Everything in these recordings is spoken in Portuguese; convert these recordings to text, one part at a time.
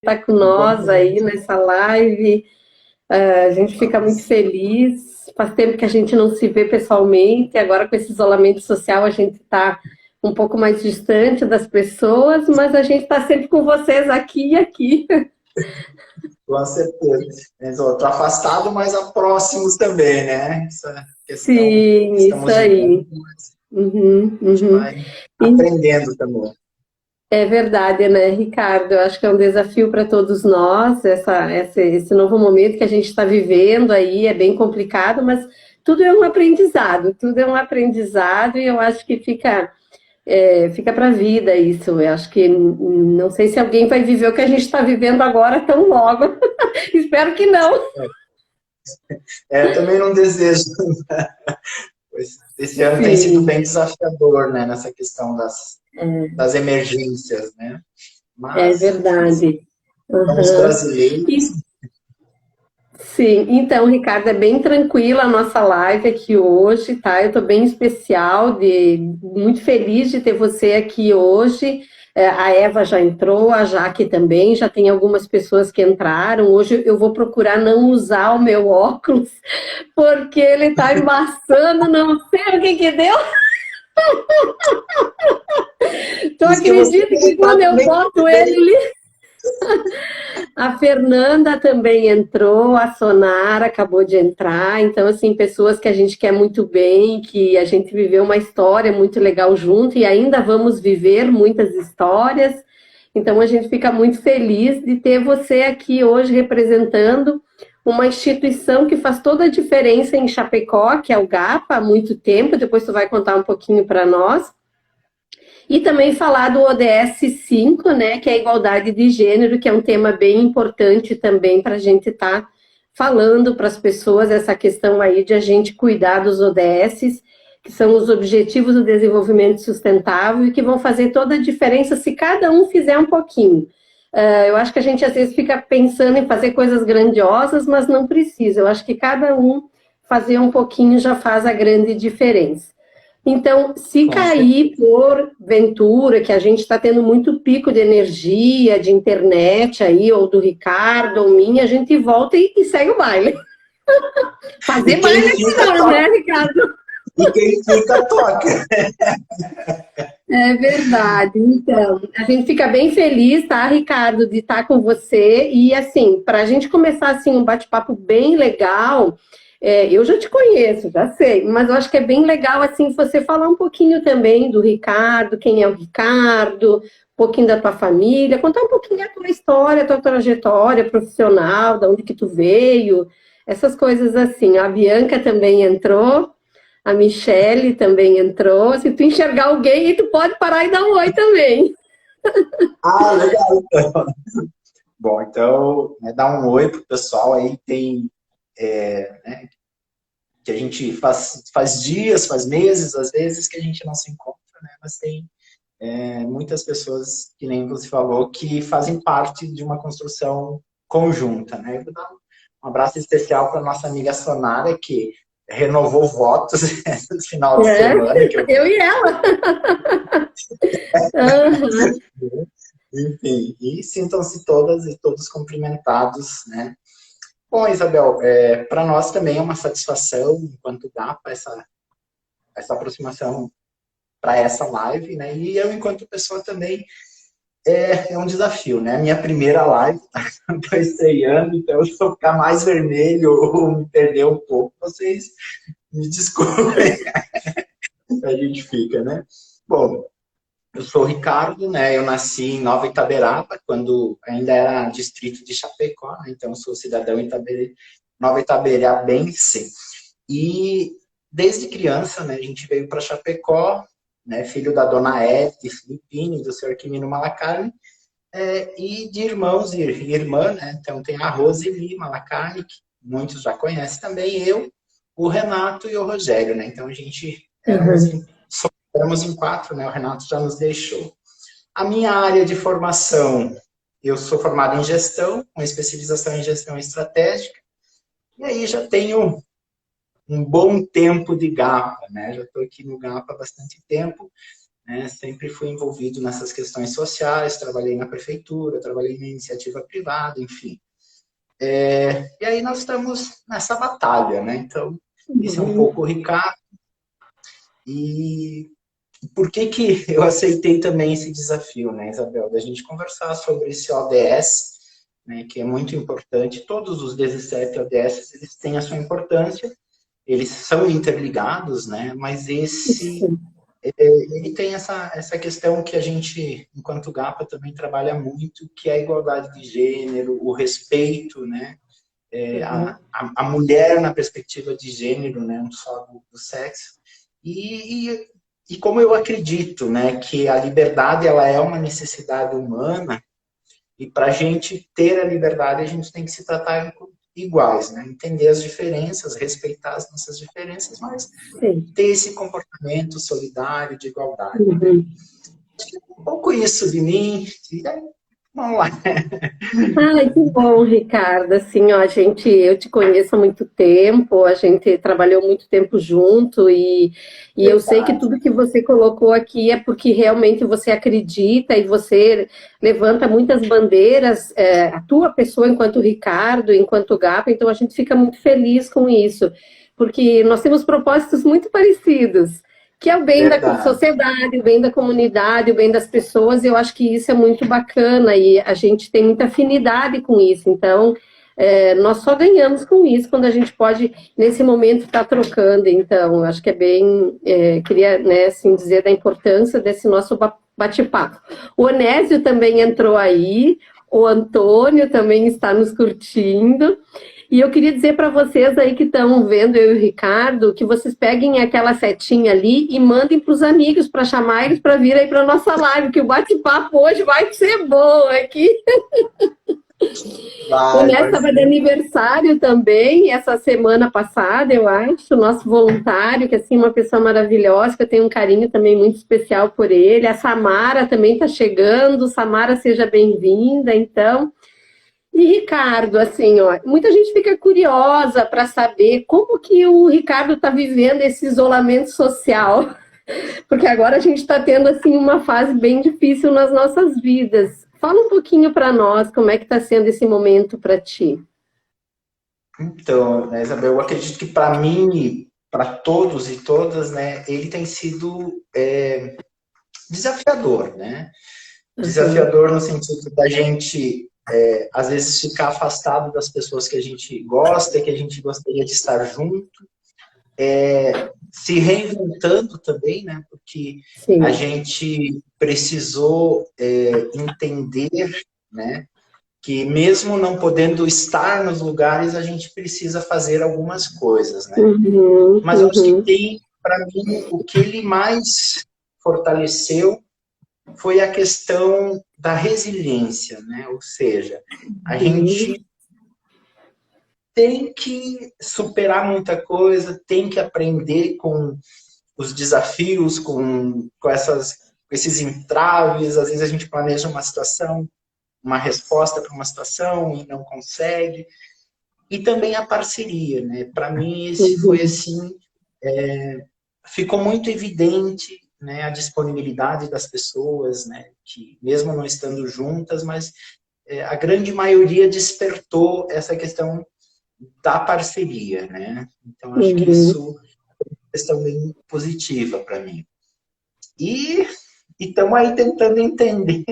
estar com nós aí Igualmente. nessa live. A gente fica muito feliz. Faz tempo que a gente não se vê pessoalmente. Agora, com esse isolamento social, a gente está um pouco mais distante das pessoas, mas a gente está sempre com vocês aqui e aqui. Com certeza. Estou afastado, mas próximos também, né? Essa questão, Sim, isso estamos juntos, aí. Uhum, a gente uhum. vai aprendendo também. É verdade, né, Ricardo? Eu acho que é um desafio para todos nós, esse novo momento que a gente está vivendo aí, é bem complicado, mas tudo é um aprendizado e eu acho que fica para a vida isso. Eu acho que não sei se alguém vai viver o que a gente está vivendo agora tão logo. Espero que não. Eu também não desejo. Esse ano tem sido Sim, bem desafiador, né? Nessa questão das emergências, né? é Mas, enfim, verdade. somos Uhum. brasileiros. Sim, então, Ricardo, é bem tranquila a nossa live aqui hoje, tá? Eu estou bem especial, muito feliz de ter você aqui hoje. A Eva já entrou, a Jaque também, já tem algumas pessoas que entraram. Hoje eu vou procurar não usar o meu óculos, porque ele está embaçando, não sei o que que deu. Tu Diz que você acredita não que está quando eu nem boto ele, a Fernanda também entrou, a Sonara acabou de entrar, então assim, pessoas que a gente quer muito bem, que a gente viveu uma história muito legal junto e ainda vamos viver muitas histórias. Então a gente fica muito feliz de ter você aqui hoje representando uma instituição que faz toda a diferença em Chapecó, que é o GAPA, há muito tempo, depois tu vai contar um pouquinho para nós. E também falar do ODS 5, né, que é a igualdade de gênero, que é um tema bem importante também para a gente estar falando para as pessoas essa questão aí de a gente cuidar dos ODS, que são os Objetivos do Desenvolvimento Sustentável e que vão fazer toda a diferença se cada um fizer um pouquinho. Eu acho que a gente às vezes fica pensando em fazer coisas grandiosas, mas não precisa. Eu acho que cada um fazer um pouquinho já faz a grande diferença. Então, se com certeza. cair por ventura, que a gente está tendo muito pico de energia, de internet aí, ou do Ricardo, ou minha, a gente volta e segue o baile. E Fazer quem baile é fica, melhor, né, toca. Ricardo? E quem fica, toca. É verdade. Então, a gente fica bem feliz, tá, Ricardo, de estar com você. E assim, para a gente começar assim um bate-papo bem legal, eu já te conheço, já sei, mas eu acho que é bem legal assim você falar um pouquinho também do Ricardo, quem é o Ricardo, um pouquinho da tua família, contar um pouquinho da tua história, tua trajetória profissional, da onde que tu veio, essas coisas assim. A Bianca também entrou. A Michelle também entrou. Se tu enxergar alguém, tu pode parar e dar um oi também. Ah, legal. Bom, então, né, dá um oi pro pessoal aí. Tem, né, que a gente faz dias, faz meses, às vezes, que a gente não se encontra, né? Mas tem muitas pessoas, que nem você falou, que fazem parte de uma construção conjunta, né? Eu vou dar um abraço especial para nossa amiga Sonara, que renovou votos no final de É, semana, que eu eu e ela. Uhum. enfim, e sintam-se todas e todos cumprimentados, né? Bom, Isabel, para nós também é uma satisfação, enquanto dá para essa aproximação para essa live, né? E eu, enquanto pessoa, também é um desafio, né? Minha primeira live, estou estreando, então se eu ficar mais vermelho ou me perder um pouco, vocês me desculpem, a gente fica, né? Bom, eu sou o Ricardo, né? Eu nasci em Nova Itaberaba, quando ainda era distrito de Chapecó, né? Então eu sou cidadão Nova Itaberabense. E desde criança, né, a gente veio para Chapecó, né, filho da dona Ed de Filipine, do senhor Quimino Malacarne, e de irmãos e irmã, né? Então tem a Roseli Malacarne, que muitos já conhecem também, eu, o Renato e o Rogério, né? Então a gente Uhum. éramos em quatro, né? O Renato já nos deixou. A minha área de formação, eu sou formado em gestão, com especialização em gestão estratégica, e aí já tenho um bom tempo de GAPA, né? Já estou aqui no GAPA há bastante tempo, né? Sempre fui envolvido nessas questões sociais, trabalhei na prefeitura, trabalhei na iniciativa privada, enfim. E aí nós estamos nessa batalha, né? Então, esse é um pouco o Ricardo. E por que que eu aceitei também esse desafio, né, Isabel? Da gente conversar sobre esse ODS, né, que é muito importante. Todos os 17 ODS, eles têm a sua importância, eles são interligados, né? Mas esse, Isso. ele tem essa questão que a gente, enquanto GAPA, também trabalha muito, que é a igualdade de gênero, o respeito, né? A mulher na perspectiva de gênero, né? Não só do sexo. E como eu acredito, né, que a liberdade ela é uma necessidade humana, e para a gente ter a liberdade, a gente tem que se tratar iguais, né? Entender as diferenças, respeitar as nossas diferenças, mas Sim. ter esse comportamento solidário de igualdade. Uhum. Um pouco isso de mim, e aí, vamos lá. Ai, que bom, Ricardo. Assim, ó, eu te conheço há muito tempo, a gente trabalhou muito tempo junto e eu sei que Verdade, tudo que você colocou aqui é porque realmente você acredita e você levanta muitas bandeiras, a tua pessoa enquanto Ricardo, enquanto Gapa, então a gente fica muito feliz com isso, porque nós temos propósitos muito parecidos. Que é o bem da verdade. sociedade, o bem da comunidade, o bem das pessoas, e eu acho que isso é muito bacana, e a gente tem muita afinidade com isso, então nós só ganhamos com isso quando a gente pode, nesse momento, estar trocando, então, acho que é bem, queria, né, assim, dizer da importância desse nosso bate-papo. O Onésio também entrou aí, o Antônio também está nos curtindo, e eu queria dizer para vocês aí que estão vendo eu e o Ricardo, que vocês peguem aquela setinha ali e mandem para os amigos para chamar eles para vir aí para nossa live, que o bate-papo hoje vai ser bom aqui. O Neto Vai estava de ser. aniversário também, essa semana passada, eu acho, nosso voluntário, que assim, uma pessoa maravilhosa, que eu tenho um carinho também muito especial por ele. A Samara também está chegando. Samara, seja bem-vinda, então. E Ricardo, assim, ó, muita gente fica curiosa para saber como que o Ricardo está vivendo esse isolamento social, porque agora a gente está tendo assim uma fase bem difícil nas nossas vidas. Fala um pouquinho para nós como é que está sendo esse momento para ti. Então, né, Isabel, eu acredito que para mim, para todos e todas, né, ele tem sido desafiador, né? Uhum. Desafiador no sentido da gente, às vezes, ficar afastado das pessoas que a gente gosta, que a gente gostaria de estar junto, se reinventando também, né? Porque a Sim. gente precisou entender, né? Que mesmo não podendo estar nos lugares, a gente precisa fazer algumas coisas, né? Uhum, Mas eu acho que uhum, tem, para mim, o que ele mais fortaleceu foi a questão da resiliência, né? Ou seja, a uhum, gente tem que superar muita coisa, tem que aprender com os desafios, com esses entraves. Às vezes a gente planeja uma situação, uma resposta para uma situação e não consegue. E também a parceria, né? Para mim, esse foi uhum. assim, ficou muito evidente, né, a disponibilidade das pessoas, né, que mesmo não estando juntas, mas a grande maioria despertou essa questão da parceria, né? Então acho que Uhum. isso é uma questão bem positiva para mim. E estamos aí tentando entender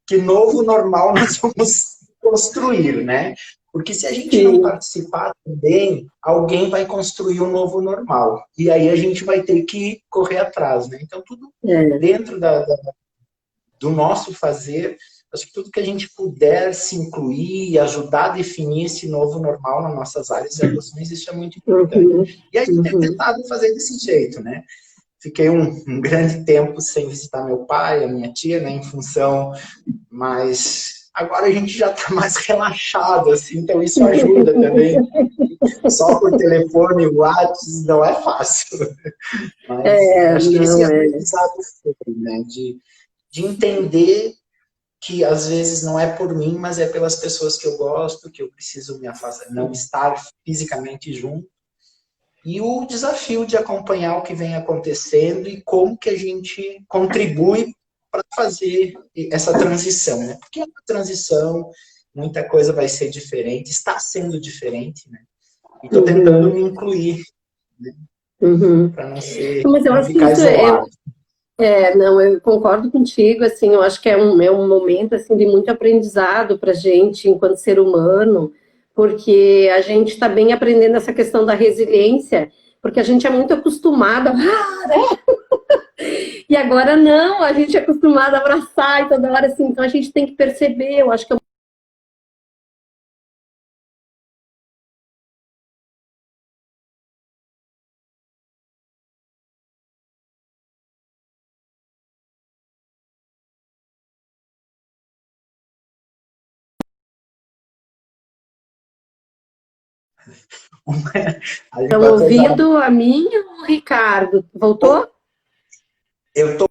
que novo normal nós vamos construir, né? Porque se a gente não Sim. participar também, alguém vai construir um novo normal. E aí a gente vai ter que correr atrás, né? Então, tudo É. dentro do nosso fazer, acho que tudo que a gente puder se incluir e ajudar a definir esse novo normal nas nossas áreas de atuações, isso é muito importante. Uhum, E a gente tem uhum. tentado fazer desse jeito, né? Fiquei um grande tempo sem visitar meu pai, a minha tia, né, em função, mas agora a gente já está mais relaxado, assim, então isso ajuda também. Só por telefone, WhatsApp, não é fácil. Mas É, acho que esse não é. aprendizado foi, né, de entender que às vezes não é por mim, mas é pelas pessoas que eu gosto, que eu preciso me afastar, não estar fisicamente junto. e o desafio de acompanhar o que vem acontecendo e como que a gente contribui para fazer essa transição, né? Porque é uma transição, muita coisa vai ser diferente, está sendo diferente, né? E estou tentando Uhum, me incluir, né? uhum. Para não ser, Mas eu não acho que ficar isso isolado. não, eu concordo contigo, assim, eu acho que é um momento, assim, de muito aprendizado para a gente, enquanto ser humano, porque a gente está bem aprendendo essa questão da resiliência, porque a gente é muito acostumada, e agora não, a gente é acostumado a abraçar e toda hora, assim, então a gente tem que perceber, eu acho que A gente estão vai precisar. ouvindo a mim e o Ricardo, voltou? Eu tô.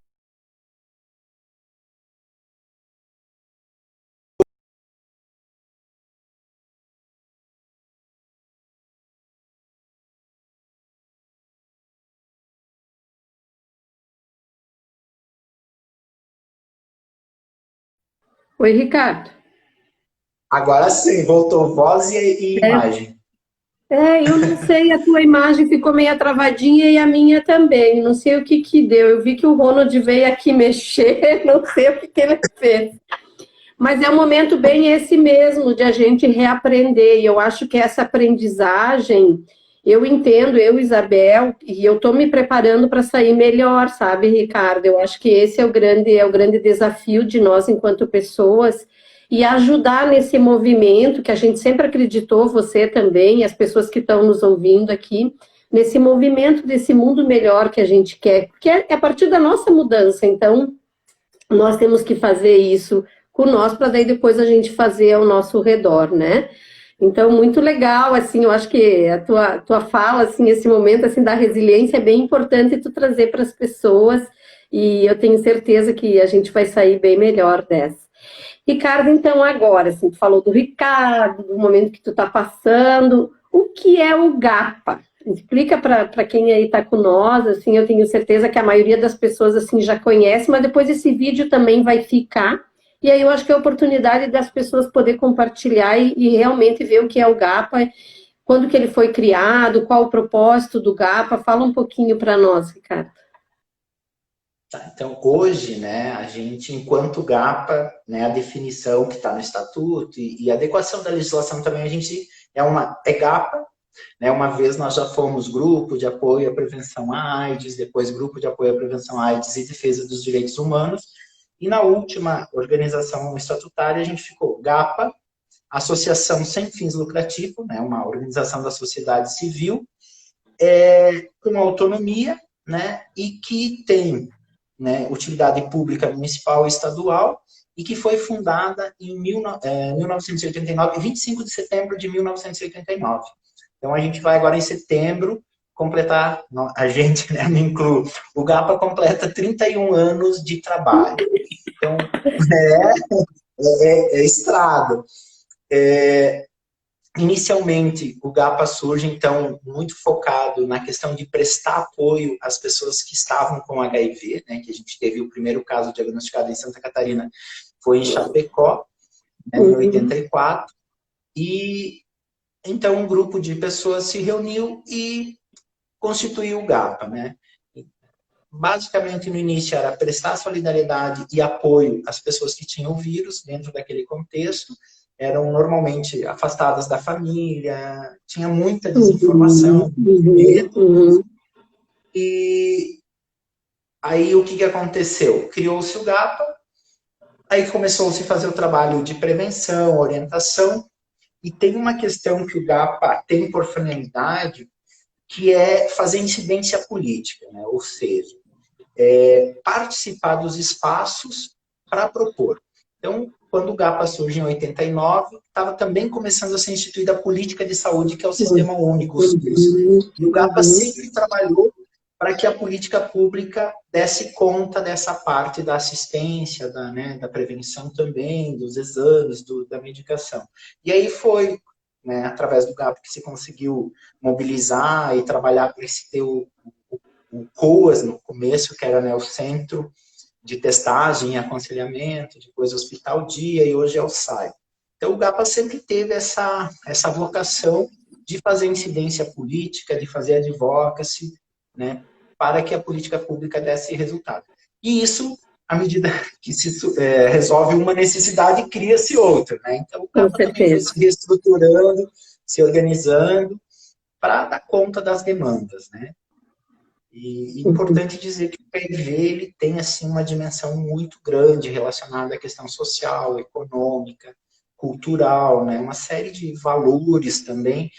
Oi, Ricardo. Agora sim, voltou voz e imagem. Eu não sei, a tua imagem ficou meio travadinha e a minha também. Não sei o que que deu. Eu vi que o Ronald veio aqui mexer, não sei o que que ele fez. Mas é um momento bem esse mesmo, de a gente reaprender. E eu acho que essa aprendizagem, eu entendo, eu, Isabel, e eu estou me preparando para sair melhor, sabe, Ricardo? Eu acho que esse é o grande desafio de nós enquanto pessoas, e ajudar nesse movimento que a gente sempre acreditou, você também, as pessoas que estão nos ouvindo aqui, nesse movimento desse mundo melhor que a gente quer, porque é a partir da nossa mudança. Então, nós temos que fazer isso com nós para daí depois a gente fazer ao nosso redor, né? Então, muito legal, assim, eu acho que a tua fala, assim, esse momento, assim, da resiliência é bem importante tu trazer para as pessoas e eu tenho certeza que a gente vai sair bem melhor dessa. Ricardo, então, agora, assim, tu falou do Ricardo, do momento que tu está passando, o que é o GAPA? Explica para quem aí está com nós, assim, eu tenho certeza que a maioria das pessoas, assim, já conhece, mas depois esse vídeo também vai ficar, e aí eu acho que é a oportunidade das pessoas poder compartilhar e realmente ver o que é o GAPA, quando que ele foi criado, qual o propósito do GAPA, fala um pouquinho para nós, Ricardo. Tá, então, hoje, né, a gente, enquanto GAPA, né, a definição que está no estatuto e a adequação da legislação também, a gente é GAPA, né, uma vez nós já fomos grupo de apoio à prevenção à AIDS, depois grupo de apoio à prevenção à AIDS e defesa dos direitos humanos, e na última organização estatutária a gente ficou GAPA, Associação Sem Fins Lucrativos, né, uma organização da sociedade civil, com autonomia, né, e que tem, né, utilidade pública municipal e estadual, e que foi fundada em 1989, 25 de setembro de 1989. Então, a gente vai agora em setembro completar, a gente, né, me incluo, o GAPA completa 31 anos de trabalho. Então, é estrada. Inicialmente, o GAPA surge, então, muito focado na questão de prestar apoio às pessoas que estavam com HIV, né, que a gente teve o primeiro caso diagnosticado em Santa Catarina, foi em Chapecó, né, em Uhum. 84, e então um grupo de pessoas se reuniu e constituiu o GAPA, né. Basicamente, no início, era prestar solidariedade e apoio às pessoas que tinham vírus dentro daquele contexto, eram normalmente afastadas da família, tinha muita Uhum, desinformação, muito uhum, medo, uhum, e aí o que aconteceu? Criou-se o GAPA, aí começou-se a fazer o trabalho de prevenção, orientação, e tem uma questão que o GAPA tem por finalidade, que é fazer incidência política, né? Ou seja, participar dos espaços para propor. Então, quando o GAPA surge em 89, estava também começando a ser instituída a política de saúde, que é o Sistema Único, o SUS. uhum, E o GAPA uhum. sempre trabalhou para que a política pública desse conta dessa parte da assistência, da prevenção também, dos exames, da medicação. E aí foi né, através do GAPA que se conseguiu mobilizar e trabalhar para esse ter o COAS no começo, que era, né, o Centro de Testagem e Aconselhamento, depois o Hospital Dia e hoje é o SAI. Então o GAPA sempre teve essa vocação de fazer incidência política, de fazer advocacy, né, para que a política pública desse resultado. E isso, à medida que se resolve uma necessidade, cria-se outra, né? Então o Com GAPA também foi certeza. se reestruturando, se organizando para dar conta das demandas, né? E Uhum. importante dizer que o PIV ele tem assim uma dimensão muito grande relacionada à questão social, econômica, cultural, né? Uma série de valores também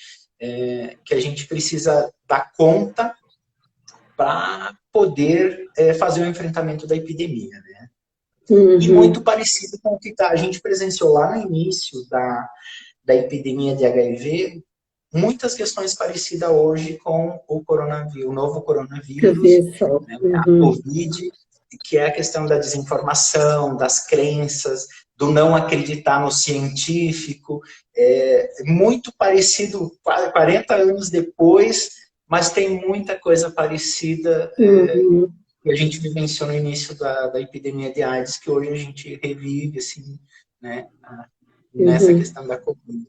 que a gente precisa dar conta para poder fazer o enfrentamento da epidemia, né? E muito Uhum. parecido com o que a gente presenciou lá no início da epidemia de HIV, muitas questões parecidas hoje com o coronavírus, o novo Tu coronavírus, vê só. né, a Uhum. Covid, que é a questão da desinformação, das crenças, do não acreditar no científico, muito parecido 40 anos depois, mas tem muita coisa parecida Uhum. que a gente vivenciou no início da epidemia de AIDS, que hoje a gente revive, assim, né, nessa Uhum. questão da Covid.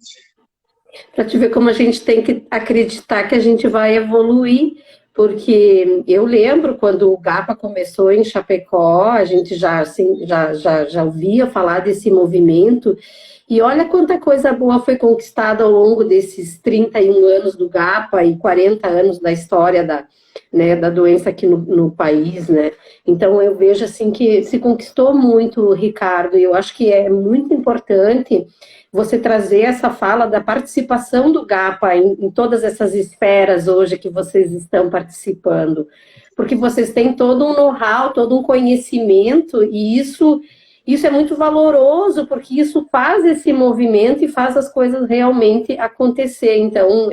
Para te ver como a gente tem que acreditar que a gente vai evoluir, porque eu lembro quando o GAPA começou em Chapecó, a gente já, assim, já ouvia falar desse movimento, e olha quanta coisa boa foi conquistada ao longo desses 31 anos do GAPA e 40 anos da história da doença aqui no país, né? Então eu vejo assim que se conquistou muito, Ricardo, e eu acho que é muito importante você trazer essa fala da participação do GAPA em todas essas esferas hoje que vocês estão participando, porque vocês têm todo um know-how, todo um conhecimento, e isso é muito valoroso, porque isso faz esse movimento e faz as coisas realmente acontecer. Então,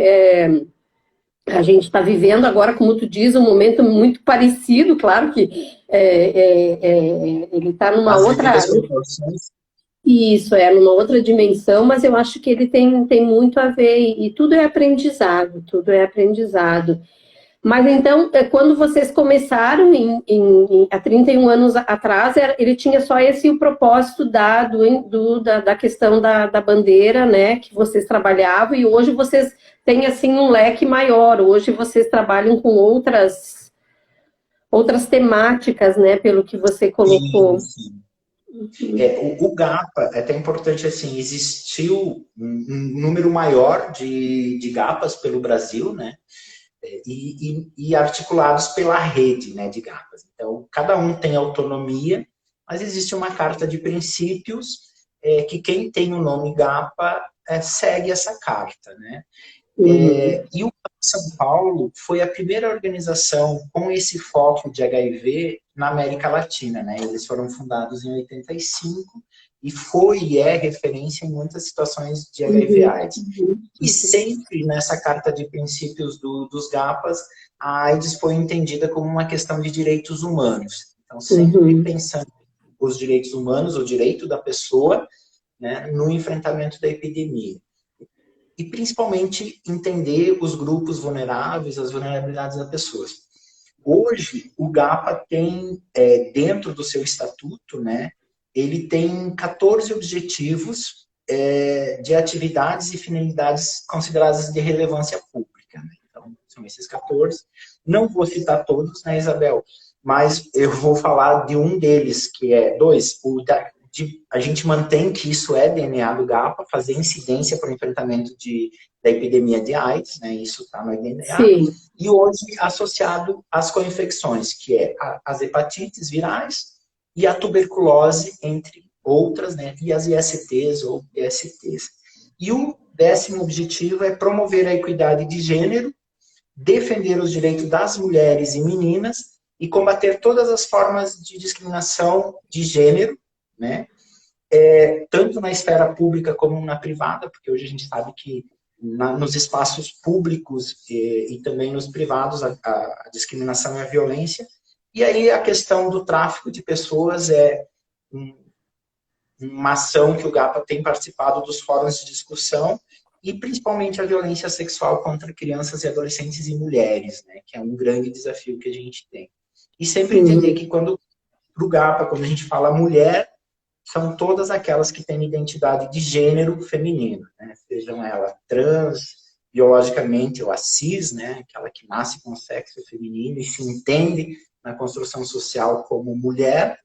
a gente está vivendo agora, como tu diz, um momento muito parecido, claro que ele está numa As outra. devidas proporções. Isso, numa outra dimensão, mas eu acho que ele tem muito a ver, e tudo é aprendizado, tudo é aprendizado. Mas então, quando vocês começaram há 31 anos atrás, ele tinha só esse o propósito da questão da bandeira, né, que vocês trabalhavam, e hoje vocês têm assim um leque maior, hoje vocês trabalham com outras temáticas, né, pelo que você Sim, colocou. sim. O GAPA, é até importante assim, existiu um número maior de GAPAs pelo Brasil, né? E articulados pela rede, né, de GAPAs. Então, cada um tem autonomia, mas existe uma carta de princípios que quem tem o nome GAPA segue essa carta, né? Uhum, E o São Paulo foi a primeira organização com esse foco de HIV na América Latina, né? Eles foram fundados em 85 e foi e é referência em muitas situações de uhum, HIV/AIDS. uhum, E sempre nessa carta de princípios dos GAPAs, a AIDS foi entendida como uma questão de direitos humanos. Então, sempre uhum, pensando os direitos humanos, o direito da pessoa, né, no enfrentamento da epidemia e principalmente entender os grupos vulneráveis, as vulnerabilidades das pessoas. Hoje, o GAPA tem, dentro do seu estatuto, né, ele tem 14 objetivos de atividades e finalidades consideradas de relevância pública. Né? Então, são esses 14. Não vou citar todos, né, Isabel? Mas eu vou falar de um deles, que é dois, a gente mantém que isso é DNA do GAPA, fazer incidência para o enfrentamento da epidemia de AIDS, né? Isso está no DNA. sim, E hoje associado às co-infecções, que é as hepatites virais e a tuberculose, entre outras, né? E as ISTs ou PSTs. E o 10º objetivo é promover a equidade de gênero, defender os direitos das mulheres e meninas e combater todas as formas de discriminação de gênero, né? Tanto na esfera pública como na privada, porque hoje a gente sabe que nos espaços públicos e também nos privados a discriminação e a violência. E aí a questão do tráfico de pessoas é uma ação que o GAPA tem participado dos fóruns de discussão e principalmente a violência sexual contra crianças e adolescentes e mulheres, né, que é um grande desafio que a gente tem. E sempre entender Uhum. que pro GAPA, quando a gente fala mulher, são todas aquelas que têm identidade de gênero feminino, né, sejam elas trans, biologicamente ou a cis, né, aquela que nasce com o sexo feminino e se entende na construção social como mulher,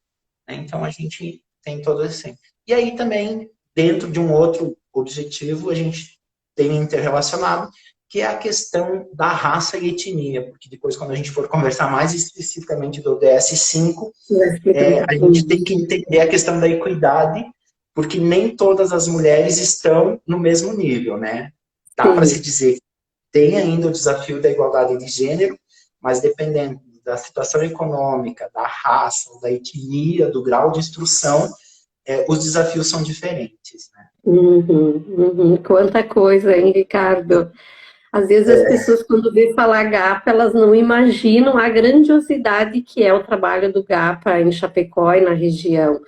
né, então a gente tem todo esse. E aí também, dentro de um outro objetivo, a gente tem interrelacionado, que é a questão da raça e etnia, porque depois, quando a gente for conversar mais especificamente do ODS 5, Explica a melhor. gente tem que entender a questão da equidade, porque nem todas as mulheres estão no mesmo nível, né? Dá para se Sim. dizer que tem ainda o desafio da igualdade de gênero, mas dependendo da situação econômica, da raça, da etnia, do grau de instrução, os desafios são diferentes, né? Uhum, uhum. Quanta coisa, hein, Ricardo? Às vezes as pessoas, quando vê falar GAPA, elas não imaginam a grandiosidade que é o trabalho do GAPA em Chapecó e na região.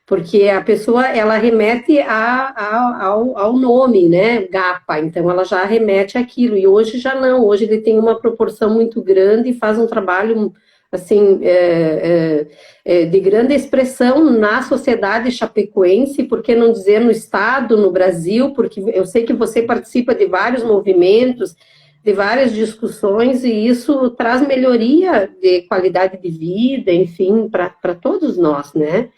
Porque a pessoa, ela remete ao nome, né, GAPA, então ela já remete àquilo, e hoje já não, hoje ele tem uma proporção muito grande e faz um trabalho, assim, de grande expressão na sociedade chapecoense, por que não dizer no estado, no Brasil, porque eu sei que você participa de vários movimentos, de várias discussões, e isso traz melhoria de qualidade de vida, enfim, para todos nós, né?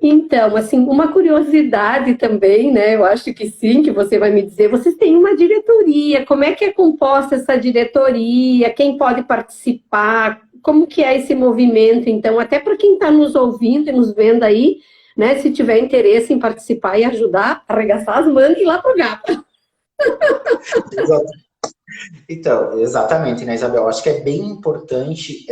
Então, assim, uma curiosidade também, né? Eu acho que sim, que você vai me dizer. Vocês têm uma diretoria, como é que é composta essa diretoria? Quem pode participar? Como que é esse movimento? Então, até para quem está nos ouvindo e nos vendo aí, né? Se tiver interesse em participar e ajudar, arregaçar as mangas e ir lá pro GAPA. Então, exatamente, né, Isabel? Acho que é bem importante.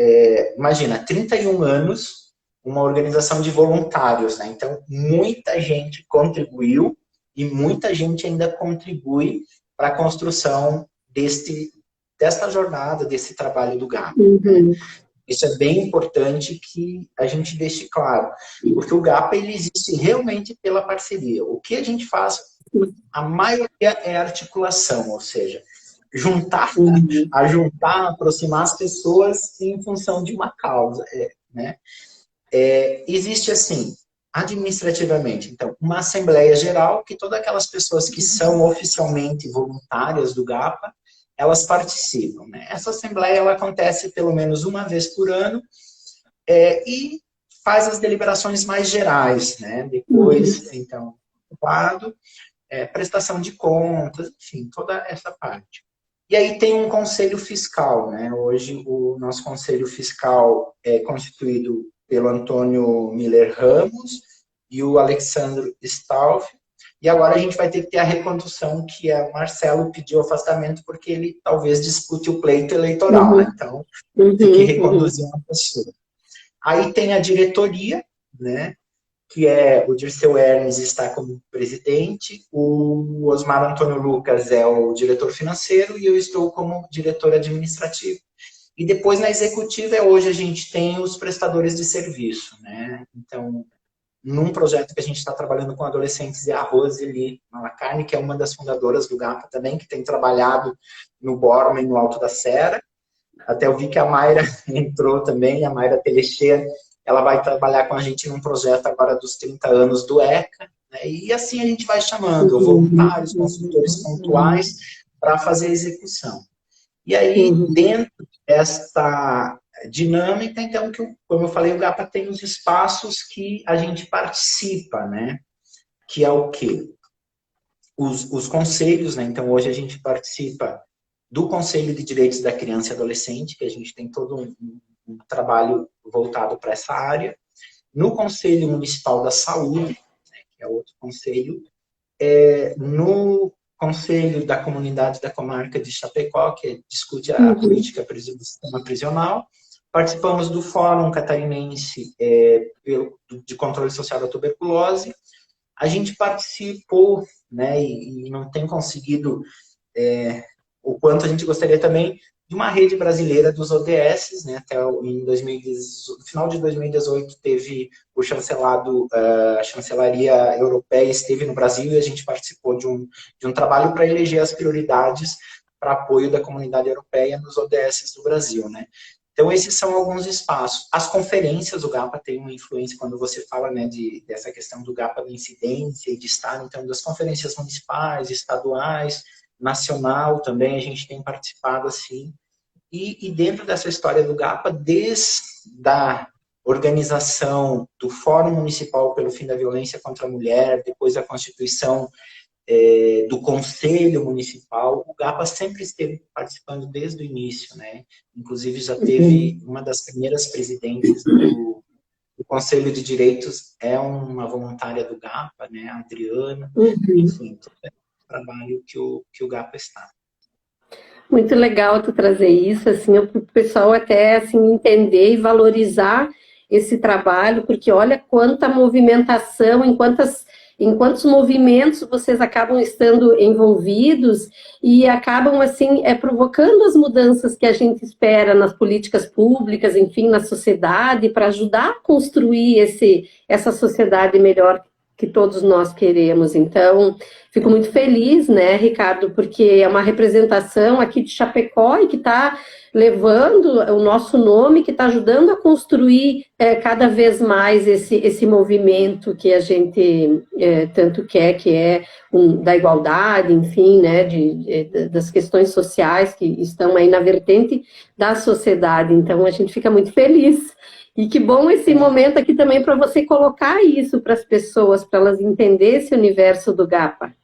Imagina, 31 anos, uma organização de voluntários, né? Então, muita gente contribuiu e muita gente ainda contribui para a construção desta jornada, desse trabalho do GAP, né? Uhum, Isso é bem importante que a gente deixe claro, porque o GAPA ele existe realmente pela parceria. O que a gente faz, a maioria é articulação, ou seja, juntar, uhum, juntar, aproximar as pessoas em função de uma causa, né? Existe assim, administrativamente, então, uma assembleia geral que todas aquelas pessoas que são oficialmente voluntárias do GAPA, elas participam, né? Essa assembleia ela acontece pelo menos uma vez por ano e faz as deliberações mais gerais, né? uhum, Depois, então, quadro, prestação de contas, enfim, toda essa parte. E aí tem um conselho fiscal, né? Hoje o nosso conselho fiscal é constituído pelo Antônio Miller Ramos e o Alexandre Stauf. E agora a gente vai ter que ter a recondução, que é o Marcelo pediu afastamento porque ele talvez dispute o pleito eleitoral, né? uhum, Então tem que uhum, uhum. reconduzir uma pessoa. Aí tem a diretoria, né? Que é o Dirceu Hermes está como presidente, o Osmar Antônio Lucas é o diretor financeiro e eu estou como diretor administrativo. E depois na executiva hoje a gente tem os prestadores de serviço, né? Então, num projeto que a gente está trabalhando com adolescentes, é a Roseli Malacarne, que é uma das fundadoras do GAPA também, que tem trabalhado no Borma e no Alto da Serra. Até eu vi que a Mayra entrou também, a Mayra Telechea, ela vai trabalhar com a gente num projeto agora dos 30 anos do ECA, né? E assim a gente vai chamando Uhum, voluntários, consultores uhum, pontuais para fazer a execução. E aí, uhum, dentro desta dinâmica, então, como eu falei, o GAPA tem os espaços que a gente participa, né? Que é o quê? Os conselhos, né? Então, hoje a gente participa do Conselho de Direitos da Criança e Adolescente, que a gente tem todo um trabalho voltado para essa área. No Conselho Municipal da Saúde, né, que é outro conselho. No Conselho da Comunidade da Comarca de Chapecó, que discute a uhum, política do sistema prisional. Participamos do Fórum Catarinense de Controle Social da Tuberculose. A gente participou, né, e não tem conseguido o quanto a gente gostaria também de uma rede brasileira dos ODS, né? Até no final de 2018 teve o chancelado, a chancelaria europeia esteve no Brasil e a gente participou de um trabalho para eleger as prioridades para apoio da comunidade europeia nos ODS do Brasil, né? Então, esses são alguns espaços. As conferências, o GAPA tem uma influência, quando você fala, né, dessa questão do GAPA da incidência e de estar, então, das conferências municipais, estaduais, nacional também, a gente tem participado, assim. E dentro dessa história do GAPA, desde a organização do Fórum Municipal pelo Fim da Violência contra a Mulher, depois a constituição do Conselho Municipal, o GAPA sempre esteve participando desde o início, né? Inclusive já teve uma das primeiras presidentes do Conselho de Direitos, é uma voluntária do GAPA, né? A Adriana, enfim, todo o trabalho que o GAPA está. Muito legal tu trazer isso, assim, para o pessoal até assim, entender e valorizar esse trabalho, porque olha quanta movimentação, em quantos movimentos vocês acabam estando envolvidos e acabam, assim, provocando as mudanças que a gente espera nas políticas públicas, enfim, na sociedade, para ajudar a construir essa sociedade melhor que todos nós queremos. Então, fico muito feliz, né, Ricardo, porque é uma representação aqui de Chapecó e que está levando o nosso nome, que está ajudando a construir cada vez mais esse movimento que a gente tanto quer, que é da igualdade, enfim, né, das questões sociais que estão aí na vertente da sociedade. Então, a gente fica muito feliz. E que bom esse momento aqui também para você colocar isso para as pessoas, para elas entenderem esse universo do GAPA.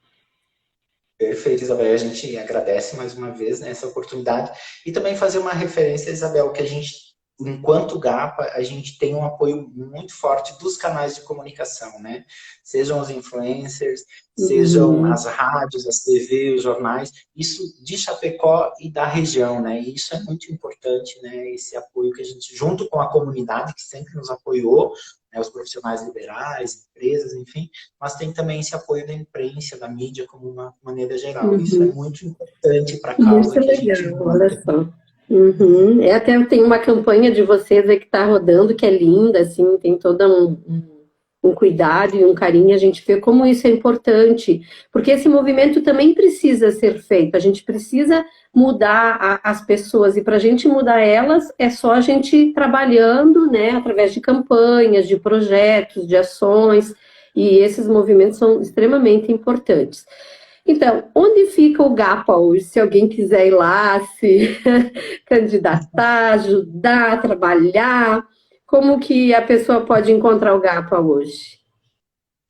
Perfeito, Isabel. A gente agradece mais uma vez, né, essa oportunidade. E também fazer uma referência, Isabel, que a gente, enquanto GAPA, a gente tem um apoio muito forte dos canais de comunicação, né? Sejam os influencers, sejam as rádios, as TV, os jornais, isso de Chapecó e da região, né? E isso é muito importante, né? Esse apoio que a gente, junto com a comunidade que sempre nos apoiou, né, os profissionais liberais, empresas, enfim, mas tem também esse apoio da imprensa, da mídia, como uma maneira geral. Isso é muito importante para a causa muito que a gente legal, olha só. Até tem uma campanha de vocês aí que está rodando, que é linda, assim, tem todo um cuidado e um carinho, a gente vê como isso é importante, porque esse movimento também precisa ser feito, a gente precisa mudar as pessoas, e para a gente mudar elas, é só a gente trabalhando, né, através de campanhas, de projetos, de ações, e esses movimentos são extremamente importantes. Então, onde fica o GAPA hoje? Se alguém quiser ir lá, se candidatar, ajudar, trabalhar, como que a pessoa pode encontrar o GAPA hoje?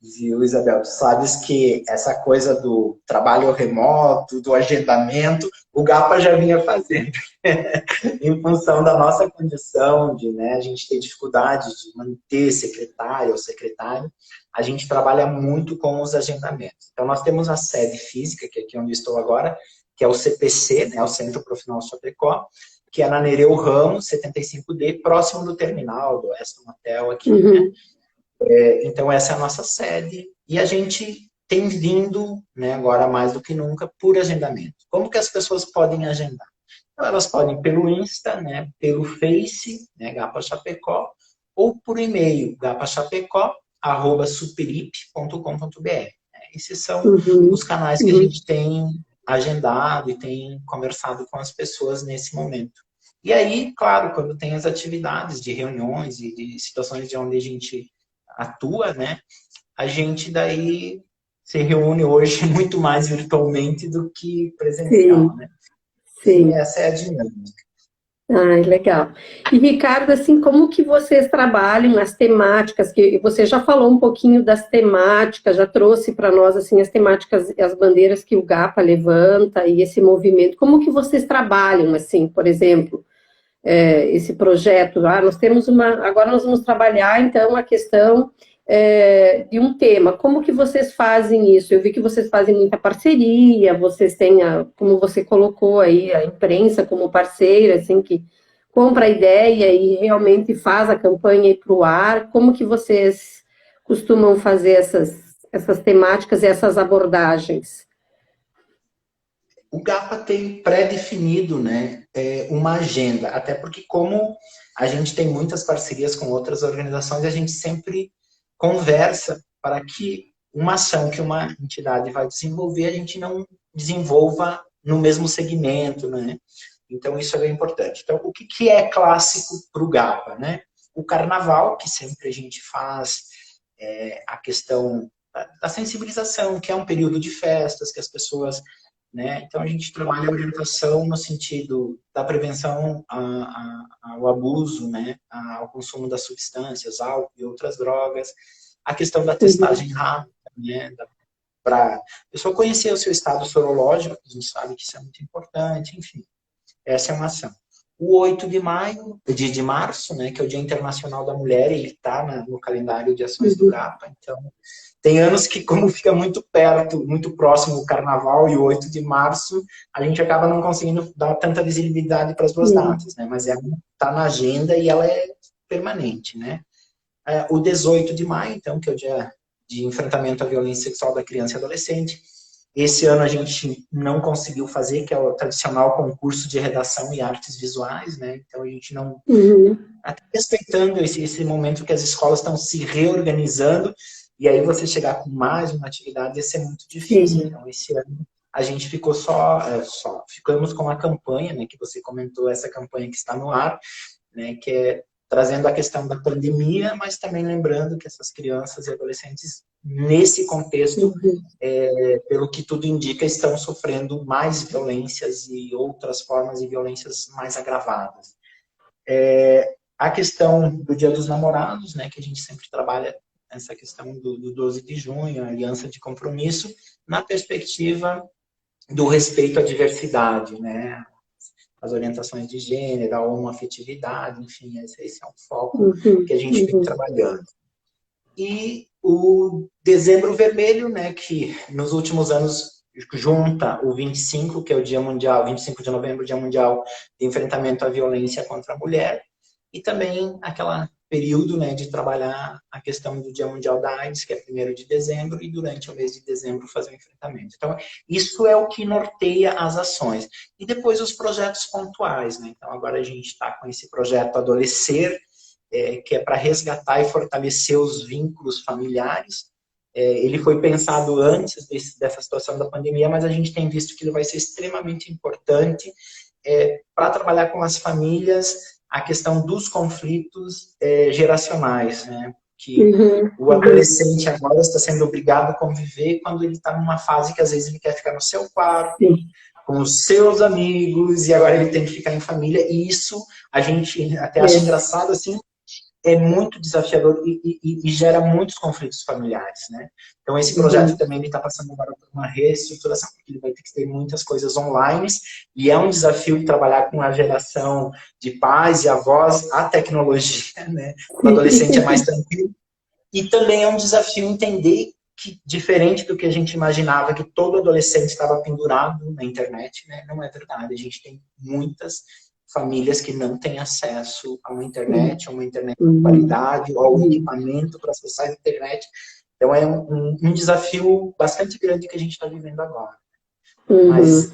Viu, Isabel? Tu sabes que essa coisa do trabalho remoto, do agendamento, o GAPA já vinha fazendo. Em função da nossa condição de, né, a gente ter dificuldade de manter secretário ou secretário, a gente trabalha muito com os agendamentos. Então, nós temos a sede física, que é aqui onde estou agora, que é o CPC, né, o Centro Profissional Chapecó, que é na Nereu Ramos, 75D, próximo do terminal, do Aston Hotel aqui, né? Então, essa é a nossa sede. E a gente tem vindo, né, agora mais do que nunca, por agendamento. Como que as pessoas podem agendar? Então, elas podem pelo Insta, né, pelo Face, né, Gapa Chapecó, ou por e-mail, gapachapecó@superip.com.br. Esses são os canais que a gente tem agendado e tem conversado com as pessoas nesse momento. E aí, claro, quando tem as atividades de reuniões e de situações de onde a gente atua, né? A gente daí se reúne hoje muito mais virtualmente do que presencial, né? Sim. E essa é a dinâmica. Ai, legal. E, Ricardo, assim, como que vocês trabalham as temáticas, que você já falou um pouquinho das temáticas, já trouxe para nós, assim, as temáticas, as bandeiras que o GAPA levanta e esse movimento, como que vocês trabalham, assim, por exemplo, esse projeto, agora nós vamos trabalhar, então, a questão de um tema. Como que vocês fazem isso? Eu vi que vocês fazem muita parceria, vocês têm, como você colocou aí, a imprensa como parceira, assim, que compra a ideia e realmente faz a campanha ir para o ar. Como que vocês costumam fazer essas temáticas e essas abordagens? o GAPA tem pré-definido, né, uma agenda, até porque como a gente tem muitas parcerias com outras organizações, a gente sempre conversa para que uma ação que uma entidade vai desenvolver, a gente não desenvolva no mesmo segmento, né? Então, isso é bem importante. Então, o que é clássico para o GAPA, né? O carnaval, que sempre a gente faz, a questão da sensibilização, que é um período de festas, que as pessoas... Né? Então, a gente trabalha a orientação no sentido da prevenção ao abuso, né? Ao consumo das substâncias, álcool e outras drogas. A questão da testagem rápida, né? Para a pessoa conhecer o seu estado sorológico, a gente sabe que isso é muito importante, enfim. Essa é uma ação. O 8 de maio, de março, né, que é o Dia Internacional da Mulher, ele está no calendário de ações do GAPA. Então, tem anos que, como fica muito perto, muito próximo o Carnaval e o 8 de março, a gente acaba não conseguindo dar tanta visibilidade para as duas datas, né? Mas ela está na agenda e ela é permanente, né? O 18 de maio, então, que é o Dia de Enfrentamento à Violência Sexual da Criança e Adolescente. Esse ano a gente não conseguiu fazer, que é o tradicional concurso de redação e artes visuais, né? Então a gente não... Até respeitando esse momento que as escolas estão se reorganizando, e aí você chegar com mais uma atividade ia ser muito difícil. Então esse ano a gente ficou ficamos com a campanha, né? Que você comentou, essa campanha que está no ar, né? Que é trazendo a questão da pandemia, mas também lembrando que essas crianças e adolescentes, nesse contexto, pelo que tudo indica, estão sofrendo mais violências e outras formas de violências mais agravadas. A questão do Dia dos Namorados, né, que a gente sempre trabalha essa questão do 12 de junho, a aliança de compromisso, na perspectiva do respeito à diversidade, né? As orientações de gênero, a homoafetividade, enfim, esse é um foco que a gente vem trabalhando. E o Dezembro Vermelho, né, que nos últimos anos junta o 25, que é o Dia Mundial, 25 de novembro, Dia Mundial de Enfrentamento à Violência contra a Mulher, e também aquele período, né, de trabalhar a questão do Dia Mundial da AIDS, que é 1º de dezembro, e durante o mês de dezembro fazer o enfrentamento. Então, isso é o que norteia as ações. E depois os projetos pontuais, né? Então, agora a gente está com esse projeto Adolescer, que é para resgatar e fortalecer os vínculos familiares. Ele foi pensado antes dessa situação da pandemia, mas a gente tem visto que ele vai ser extremamente importante para trabalhar com as famílias a questão dos conflitos geracionais, né? Que o adolescente agora está sendo obrigado a conviver quando ele está numa fase que às vezes ele quer ficar no seu quarto, com os seus amigos, e agora ele tem que ficar em família, e isso a gente até acha engraçado, assim, é muito desafiador e gera muitos conflitos familiares, né? Então, esse projeto também está passando agora por uma reestruturação, porque ele vai ter que ter muitas coisas online, e é um desafio de trabalhar com a geração de pais e avós, a tecnologia, né? O adolescente é mais tranquilo. E também é um desafio entender que, diferente do que a gente imaginava, que todo adolescente estava pendurado na internet, né? Não é verdade. A gente tem muitas famílias que não têm acesso a uma internet de qualidade, ou ao equipamento para acessar a internet. Então, é um desafio bastante grande que a gente está vivendo agora. Mas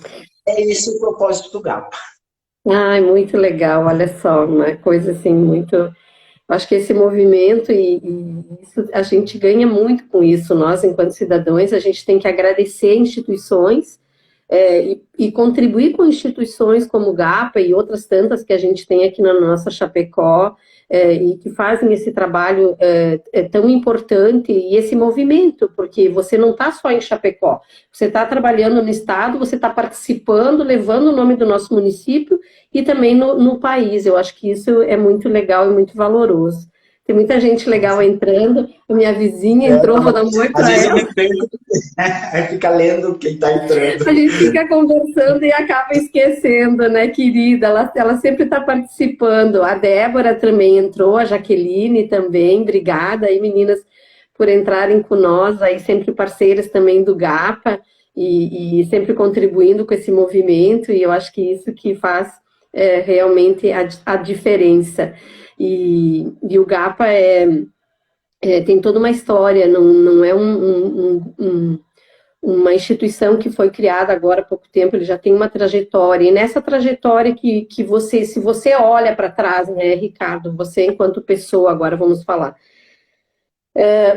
é esse o propósito do GAPA. Ai, muito legal, olha só, uma coisa assim, muito... Acho que esse movimento, e isso, a gente ganha muito com isso, nós, enquanto cidadãos, a gente tem que agradecer instituições, e contribuir com instituições como o GAPA e outras tantas que a gente tem aqui na nossa Chapecó, e que fazem esse trabalho tão importante, e esse movimento, porque você não está só em Chapecó, você está trabalhando no estado, você está participando, levando o nome do nosso município e também no país. Eu acho que isso é muito legal e muito valoroso. Tem muita gente legal entrando. A minha vizinha entrou, vou dar um oi para ela. Às vezes eu me perco, aí fica lendo quem está entrando. A gente fica conversando e acaba esquecendo, né, querida? Ela sempre está participando. A Débora também entrou, a Jaqueline também. Obrigada aí, meninas, por entrarem com nós, aí sempre parceiras também do GAPA e sempre contribuindo com esse movimento. E eu acho que isso que faz realmente a diferença. E o GAPA tem toda uma história, não é uma instituição que foi criada agora há pouco tempo, ele já tem uma trajetória, e nessa trajetória que você, se você olha para trás, né, Ricardo, você enquanto pessoa, agora vamos falar,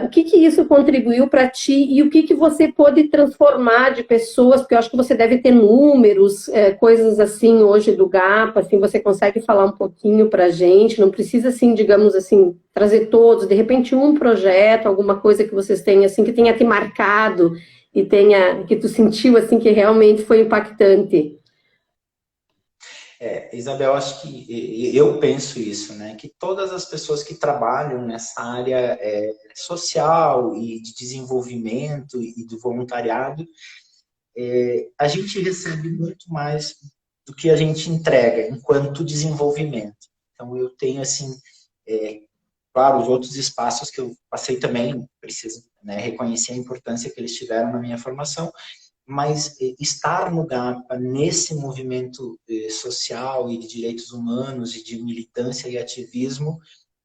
o que que isso contribuiu para ti e o que que você pôde transformar de pessoas, porque eu acho que você deve ter números, coisas assim hoje do GAPA, assim, você consegue falar um pouquinho para a gente, não precisa assim, digamos assim, trazer todos, de repente um projeto, alguma coisa que vocês tenham assim, que tenha te marcado e tenha, que tu sentiu assim que realmente foi impactante. Isabel, acho que eu penso isso, né? Que todas as pessoas que trabalham nessa área social e de desenvolvimento e do voluntariado, a gente recebe muito mais do que a gente entrega enquanto desenvolvimento. Então, eu tenho, assim, claro, os outros espaços que eu passei também, preciso, né, reconhecer a importância que eles tiveram na minha formação, mas estar no GAPA, nesse movimento social e de direitos humanos e de militância e ativismo,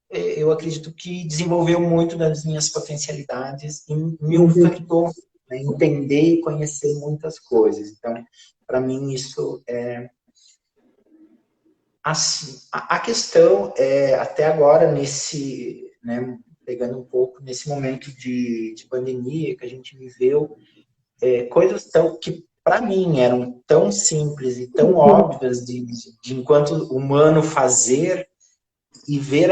eu acredito que desenvolveu muito das minhas potencialidades e me Uhum. ofertou, né, entender e conhecer muitas coisas. Então, para mim, isso é assim. A questão é, até agora, nesse, né, pegando um pouco nesse momento de pandemia que a gente viveu, coisas tão, que para mim eram tão simples e tão Uhum. óbvias de enquanto humano fazer e ver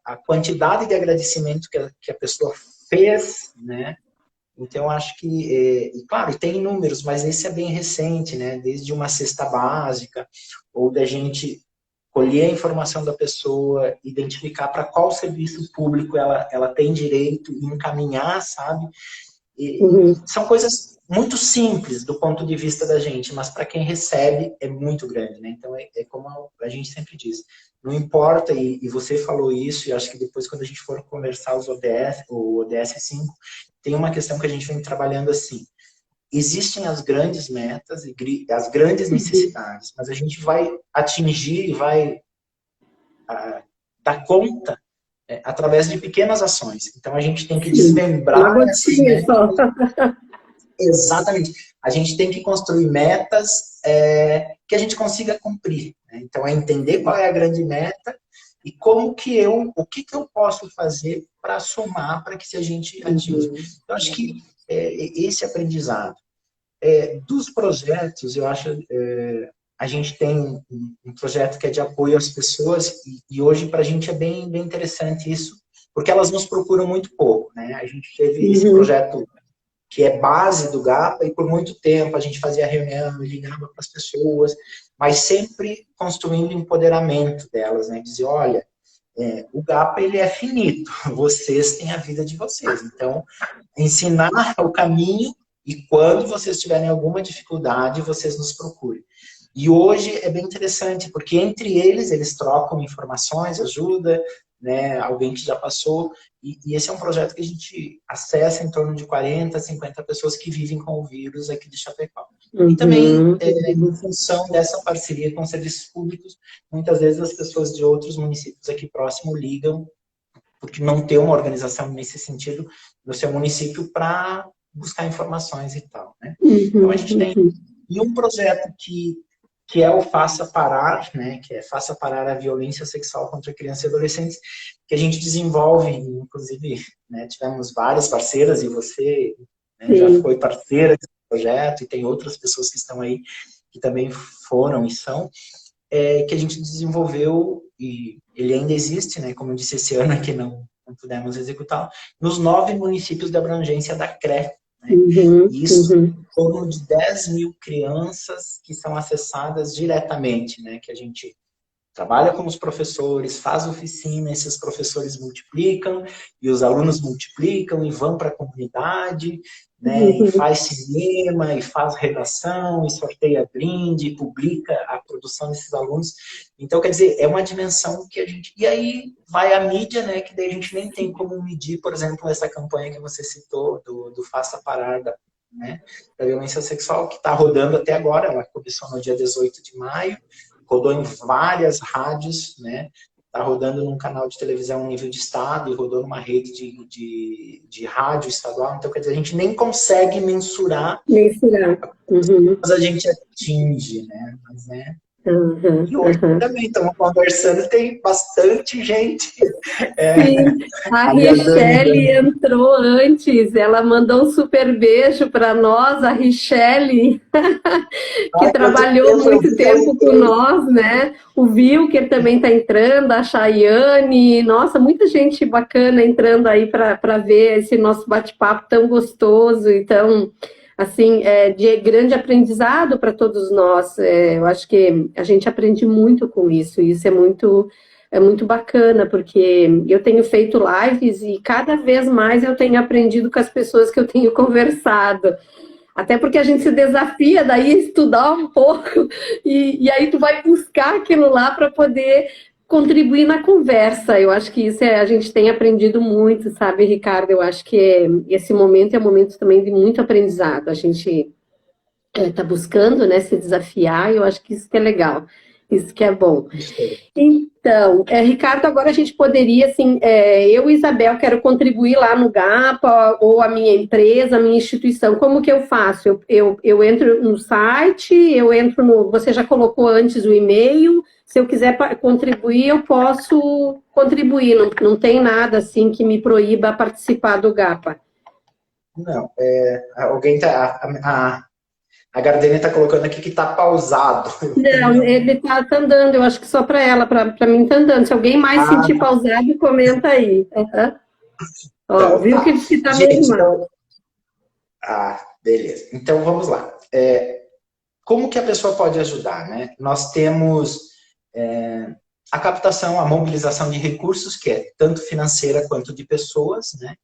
a quantidade de agradecimento que a pessoa fez, né? Então, acho que, e claro, tem números, mas esse é bem recente, né? Desde uma cesta básica, ou da gente colher a informação da pessoa, identificar para qual serviço público ela tem direito e encaminhar, sabe? E Uhum. são coisas muito simples do ponto de vista da gente, mas para quem recebe é muito grande, né? Então como a gente sempre diz, não importa, e você falou isso, e acho que depois quando a gente for conversar os ODS, o ODS 5, tem uma questão que a gente vem trabalhando assim. Existem as grandes metas e as grandes Uhum. necessidades, mas a gente vai atingir e vai dar conta através de pequenas ações. Então a gente tem que Sim, uma desmembrar essas gotinha metas. só. Exatamente. A gente tem que construir metas que a gente consiga cumprir. Né? Então, é entender qual é a grande meta e como que o que eu posso fazer para somar para que se a gente atinja. Uhum. Eu acho que esse aprendizado dos projetos, eu acho, a gente tem um projeto que é de apoio às pessoas e hoje para a gente é bem, bem interessante isso, porque elas nos procuram muito pouco. Né? A gente teve esse Uhum. projeto que é base do GAPA, e por muito tempo a gente fazia reunião e ligava para as pessoas, mas sempre construindo empoderamento delas, né? Dizer, olha, o GAPA ele é finito, vocês têm a vida de vocês, então ensinar o caminho e quando vocês tiverem alguma dificuldade, vocês nos procurem. E hoje é bem interessante, porque entre eles trocam informações, ajuda, né, alguém que já passou, e esse é um projeto que a gente acessa em torno de 40, 50 pessoas que vivem com o vírus aqui de Chapecó. E também, Uhum. em função dessa parceria com serviços públicos, muitas vezes as pessoas de outros municípios aqui próximo ligam, porque não tem uma organização nesse sentido no seu município para buscar informações e tal, né? Então a Uhum. gente tem Uhum. e um projeto que é o Faça Parar, né, que é Faça Parar a Violência Sexual contra Crianças e Adolescentes, que a gente desenvolve, inclusive, né, tivemos várias parceiras, e você, né, já Sim. foi parceira desse projeto, e tem outras pessoas que estão aí que também foram e são, que a gente desenvolveu, e ele ainda existe, né, como eu disse esse ano, que não pudemos executar, nos 9 municípios da abrangência da CRE, né? Uhum. E isso Uhum. em torno de 10 mil crianças que são acessadas diretamente, né? Que a gente trabalha com os professores, faz oficina, esses professores multiplicam e os alunos multiplicam e vão para a comunidade, né, e Uhum. faz cinema, e faz redação, e sorteia brinde, e publica a produção desses alunos. Então, quer dizer, é uma dimensão que a gente... E aí vai a mídia, né, que daí a gente nem tem como medir, por exemplo, essa campanha que você citou, do Faça Parar né, da violência sexual, que está rodando até agora, ela começou no dia 18 de maio, rodou em várias rádios, né? está rodando num canal de televisão nível de estado e rodou numa rede de rádio estadual. Então, quer dizer, a gente nem consegue mensurar, Mensurar. Uhum. mas a gente atinge, né? Mas, né? Uhum. E hoje Uhum. também estamos conversando, tem bastante gente Sim, a ali a Dani, Richelle entrou antes, ela mandou um super beijo para nós, a Richelle, que quanto trabalhou tempo eu muito vi que ela tempo com entrou. nós, né? O Wilker também está entrando, a Chayane, nossa, muita gente bacana entrando aí para ver esse nosso bate-papo tão gostoso, então, assim, de grande aprendizado para todos nós. Eu acho que a gente aprende muito com isso, e isso é muito bacana, porque eu tenho feito lives e cada vez mais eu tenho aprendido com as pessoas que eu tenho conversado. Até porque a gente se desafia daí a estudar um pouco e aí tu vai buscar aquilo lá para poder contribuir na conversa. Eu acho que isso a gente tem aprendido muito, sabe, Ricardo? Eu acho que esse momento é um momento também de muito aprendizado. A gente está buscando, né, se desafiar, e eu acho que isso que é legal, isso que é bom. Então, Ricardo, agora a gente poderia, assim, eu e Isabel quero contribuir lá no GAPA, ou a minha empresa, a minha instituição, como que eu faço? Eu entro no site, eu entro no... Você já colocou antes o e-mail, se eu quiser contribuir, eu posso contribuir, não tem nada, assim, que me proíba participar do GAPA. Não, alguém tá... A Gardenia está colocando aqui que está pausado. Não, ele tá andando, eu acho que só para ela, para mim tá andando. Se alguém mais sentir pausado, comenta aí. Uhum. Ó, Então, viu tá. que diz que tá Gente, normal. então... beleza. Então, vamos lá. Como que a pessoa pode ajudar, né? Nós temos a captação, a mobilização de recursos, que é tanto financeira quanto de pessoas, né?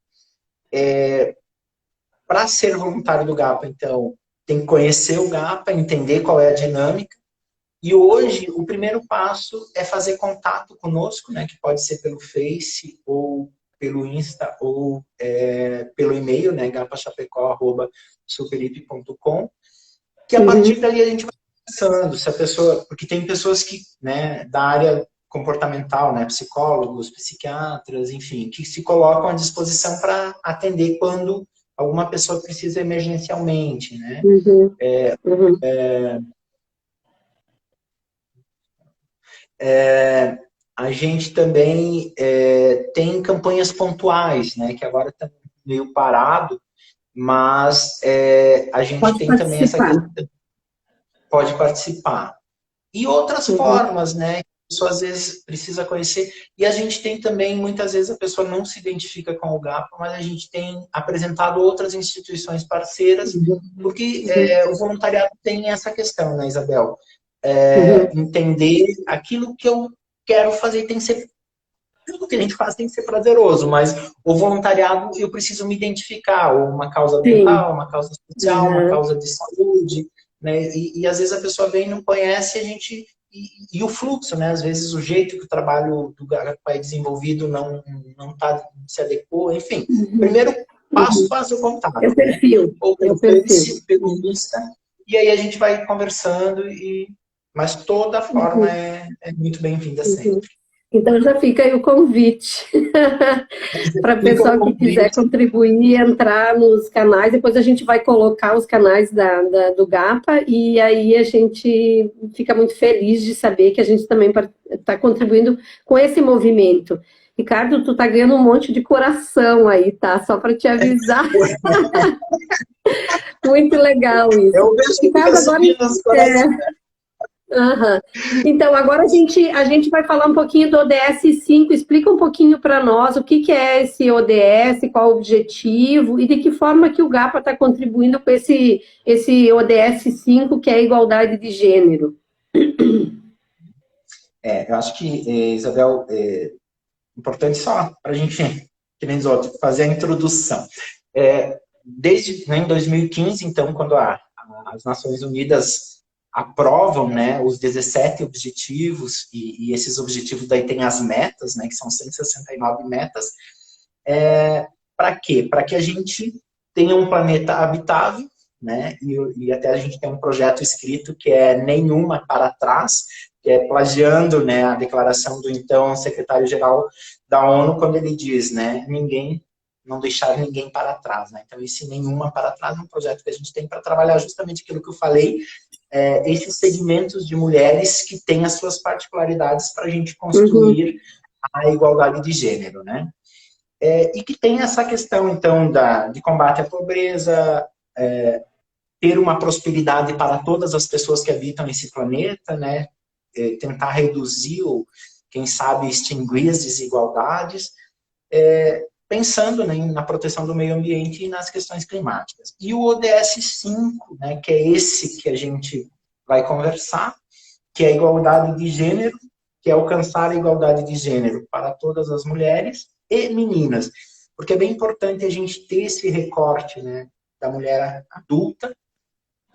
Para ser voluntário do GAPA, então, tem que conhecer o GAPA, entender qual é a dinâmica. E hoje, o primeiro passo é fazer contato conosco, né? Que pode ser pelo Face, ou pelo Insta, ou pelo e-mail, né? gapachapecó@superip.com, que a partir dali a gente vai pensando se a pessoa... Porque tem pessoas que, né, da área comportamental, né? Psicólogos, psiquiatras, enfim, que se colocam à disposição para atender quando alguma pessoa precisa emergencialmente, né? Uhum, uhum. A gente também tem campanhas pontuais, né? Que agora está meio parado, mas a gente Pode tem também essa participar. questão, pode participar. E outras Uhum, formas, né? A pessoa às vezes precisa conhecer. E a gente tem também, muitas vezes a pessoa não se identifica com o GAPA, mas a gente tem apresentado outras instituições parceiras, uhum, porque uhum, o voluntariado tem essa questão, né, Isabel? uhum. Entender aquilo que eu quero fazer tem que ser... Tudo que a gente faz tem que ser prazeroso, mas o voluntariado eu preciso me identificar, ou uma causa Sim. ambiental, uma causa social, uma Uhum, causa de saúde, né? E às vezes a pessoa vem e não conhece a gente... E o fluxo, né? Às vezes o jeito que o trabalho do GAPA é desenvolvido não tá, se adequou, enfim. uhum, Primeiro passo, uhum. faz o É o contato, né? perfil, Ou é pelo o perfil. Face, pelo Insta, e aí a gente vai conversando, mas toda forma Uhum, é muito bem-vinda uhum. sempre. Então já fica aí o convite para o Fica o pessoal que quiser convite. contribuir, entrar nos canais. Depois a gente vai colocar os canais do GAPA e aí a gente fica muito feliz de saber que a gente também está contribuindo com esse movimento. Ricardo, tu tá ganhando um monte de coração aí, tá? Só para te avisar. Muito legal isso. Eu vejo que fica Ricardo, agora subindo os corações. aham. Então, agora a gente vai falar um pouquinho do ODS 5. Explica um pouquinho para nós o que é esse ODS, qual o objetivo e de que forma que o GAPA está contribuindo com esse ODS 5, que é a igualdade de gênero. Eu acho que, Isabel, importante só para a gente, que nem os outros, fazer a introdução. Desde, né, em 2015, então, quando as Nações Unidas aprovam, né, os 17 objetivos, e esses objetivos daí tem as metas, né, que são 169 metas, para quê? Para que a gente tenha um planeta habitável, né? E até a gente tem um projeto escrito que é Nenhuma para Trás, que é plagiando, né, a declaração do então secretário-geral da ONU, quando ele diz, né, não deixar ninguém para trás, né? Então, esse Nenhuma para Trás é um projeto que a gente tem para trabalhar justamente aquilo que eu falei, esses segmentos de mulheres que têm as suas particularidades para a gente construir a igualdade de gênero, né? E que tem essa questão, então, de combate à pobreza, ter uma prosperidade para todas as pessoas que habitam esse planeta, né? Tentar reduzir ou, quem sabe, extinguir as desigualdades, pensando, né, na proteção do meio ambiente e nas questões climáticas. E o ODS 5, né, que é esse que a gente vai conversar, que é a igualdade de gênero, que é alcançar a igualdade de gênero para todas as mulheres e meninas. Porque é bem importante a gente ter esse recorte, né, da mulher adulta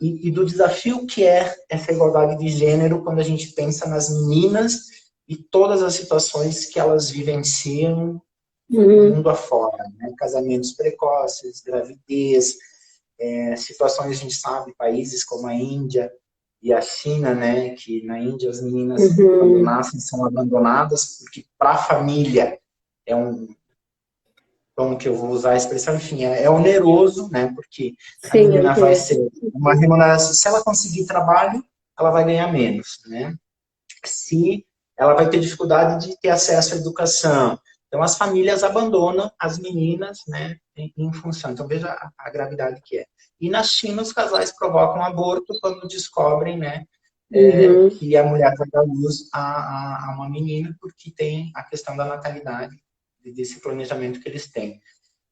e do desafio que é essa igualdade de gênero quando a gente pensa nas meninas e todas as situações que elas vivenciam mundo afora, né? Casamentos precoces, gravidez, situações, a gente sabe, países como a Índia e a China, né? Que na Índia as meninas, quando nascem, são abandonadas, porque para a família como que eu vou usar a expressão, enfim, é oneroso, né? Porque a Sim, menina vai ser uma remuneração, se ela conseguir trabalho, ela vai ganhar menos, né? Se ela vai ter dificuldade de ter acesso à educação. Então, as famílias abandonam as meninas, né, em função. Então, veja a gravidade que é. E na China, os casais provocam aborto quando descobrem, né, que a mulher vai dar luz a uma menina, porque tem a questão da natalidade, desse planejamento que eles têm.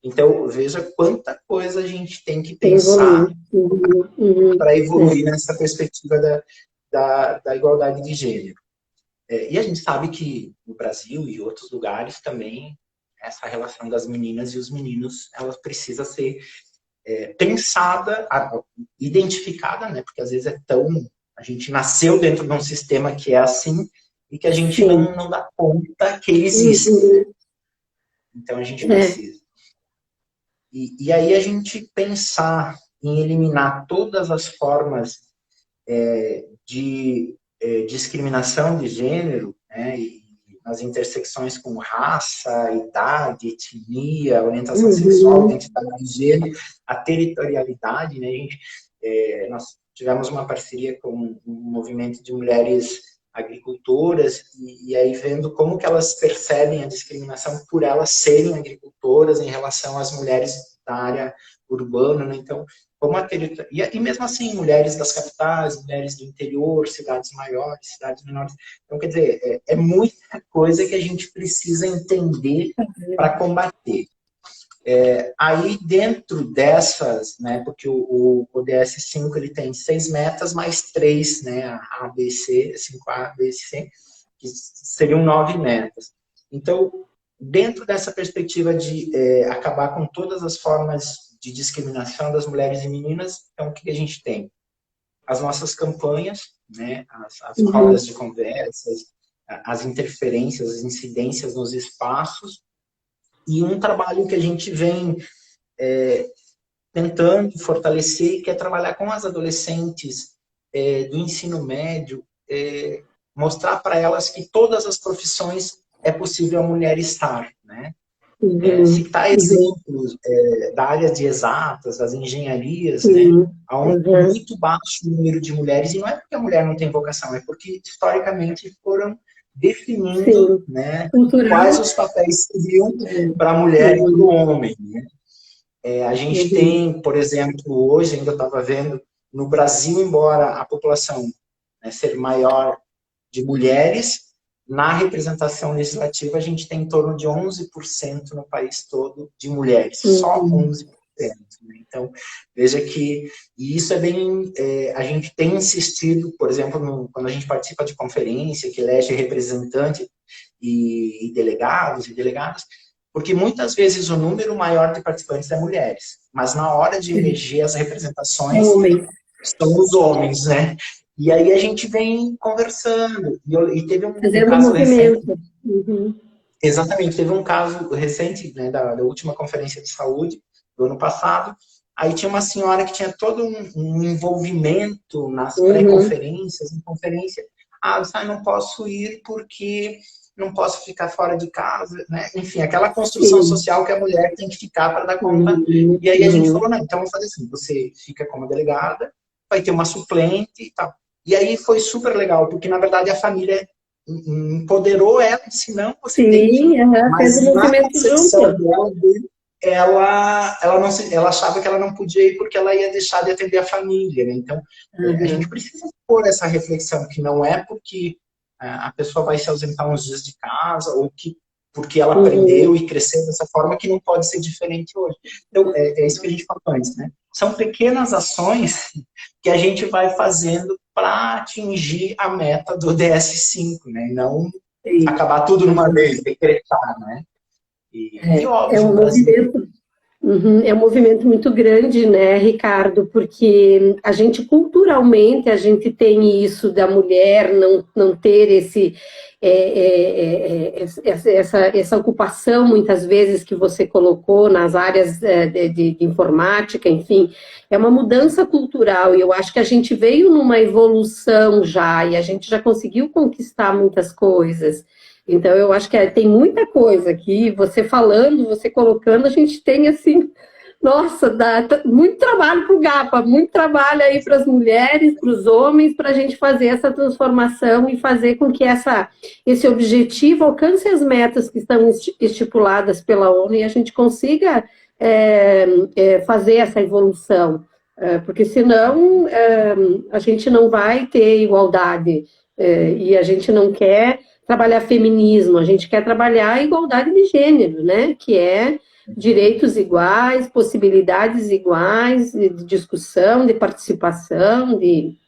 Então, veja quanta coisa a gente tem que pensar para evoluir nessa perspectiva da igualdade de gênero. E a gente sabe que no Brasil e outros lugares também, essa relação das meninas e os meninos, ela precisa ser pensada, identificada, né? Porque às vezes a gente nasceu dentro de um sistema que é assim e que a gente não dá conta que ele existe. Então a gente precisa. E aí a gente pensar em eliminar todas as formas de discriminação de gênero, né, e nas intersecções com raça, idade, etnia, orientação sexual, identidade de gênero, a territorialidade, né, nós tivemos uma parceria com um movimento de mulheres agricultoras e aí vendo como que elas percebem a discriminação por elas serem agricultoras em relação às mulheres da área urbana, né? Então, como e mesmo assim, mulheres das capitais, mulheres do interior, cidades maiores, cidades menores. Então, quer dizer, é muita coisa que a gente precisa entender para combater. Aí, dentro dessas, né, porque o ODS 5 ele tem 6 metas, mais 3, né, A, B, C, 5A, B, C, que seriam 9 metas. Então, dentro dessa perspectiva de acabar com todas as formas de discriminação das mulheres e meninas, então o que a gente tem? As nossas campanhas, né, as rodas de conversas, as interferências, as incidências nos espaços, e um trabalho que a gente vem tentando fortalecer, que é trabalhar com as adolescentes do ensino médio, mostrar para elas que todas as profissões é possível a mulher estar, né? Citar exemplos da área de exatas, das engenharias, né, onde é muito baixo o número de mulheres, e não é porque a mulher não tem vocação, é porque historicamente foram definindo, né, quais os papéis seriam para a mulher e para o homem. Né? A gente tem, por exemplo, hoje, ainda estava vendo, no Brasil, embora a população, né, ser maior de mulheres, na representação legislativa, a gente tem em torno de 11% no país todo de mulheres. Só 11%. Né? Então, veja que... E isso é bem... a gente tem insistido, por exemplo, quando a gente participa de conferência, que elege representante e delegados e delegadas, porque muitas vezes o número maior de participantes é mulheres. Mas na hora de eleger as representações, são os homens, né? E aí a gente vem conversando. E teve um caso recente. Exatamente, teve um caso recente, né, da última conferência de saúde do ano passado, Aí tinha uma senhora que tinha todo um envolvimento nas Uhum. pré-conferências, em conferência. Ah, eu disse, não posso ir porque não posso ficar fora de casa, né? Enfim, aquela construção Sim. social que a mulher tem que ficar para dar conta. Uhum. E aí a gente falou, Uhum. não, então vamos fazer assim, você fica como delegada, vai ter uma suplente e tal. E aí foi super legal, porque na verdade a família empoderou ela, disse, não, você tem que ir. Sim, aham, fez o Mas na movimento concepção junto. dela, ela achava que ela não podia ir porque ela ia deixar de atender a família, né? Então, a gente Uhum. precisa pôr essa reflexão, que não é porque a pessoa vai se ausentar uns dias de casa, ou que porque ela aprendeu Uhum. e cresceu dessa forma que não pode ser diferente hoje. Então, é isso que a gente falou antes, né? São pequenas ações que a gente vai fazendo para atingir a meta do DS5, né? E não Sim. acabar tudo numa vez, decretar, né? E É óbvio, o um Brasil. movimento. Uhum. É um movimento muito grande, né, Ricardo? Porque a gente culturalmente a gente tem isso da mulher não ter essa ocupação muitas vezes que você colocou nas áreas de informática, enfim, é uma mudança cultural e eu acho que a gente veio numa evolução já e a gente já conseguiu conquistar muitas coisas. Então, eu acho que tem muita coisa aqui, você falando, você colocando, a gente tem assim, nossa, dá muito trabalho para o GAPA, muito trabalho aí para as mulheres, para os homens, para a gente fazer essa transformação e fazer com que esse objetivo alcance as metas que estão estipuladas pela ONU e a gente consiga fazer essa evolução. Porque senão a gente não vai ter igualdade e a gente não quer trabalhar feminismo, a gente quer trabalhar a igualdade de gênero, né? Que é direitos iguais, possibilidades iguais de discussão, de participação, de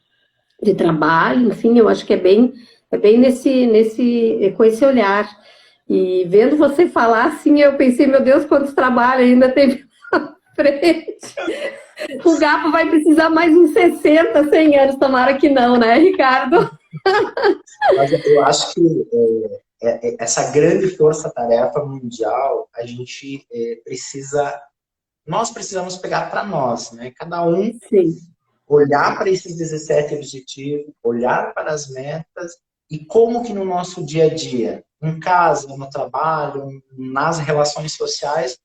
trabalho, enfim, eu acho que é bem com esse olhar. E vendo você falar assim, eu pensei, meu Deus, quantos trabalhos ainda tem à frente. O Gapo vai precisar mais uns 60, 100 anos, tomara que não, né, Ricardo? Mas eu acho que essa grande força-tarefa mundial, a gente nós precisamos pegar para nós, né? Cada um Sim. olhar para esses 17 objetivos, olhar para as metas e como que no nosso dia a dia, em casa, no trabalho, nas relações sociais,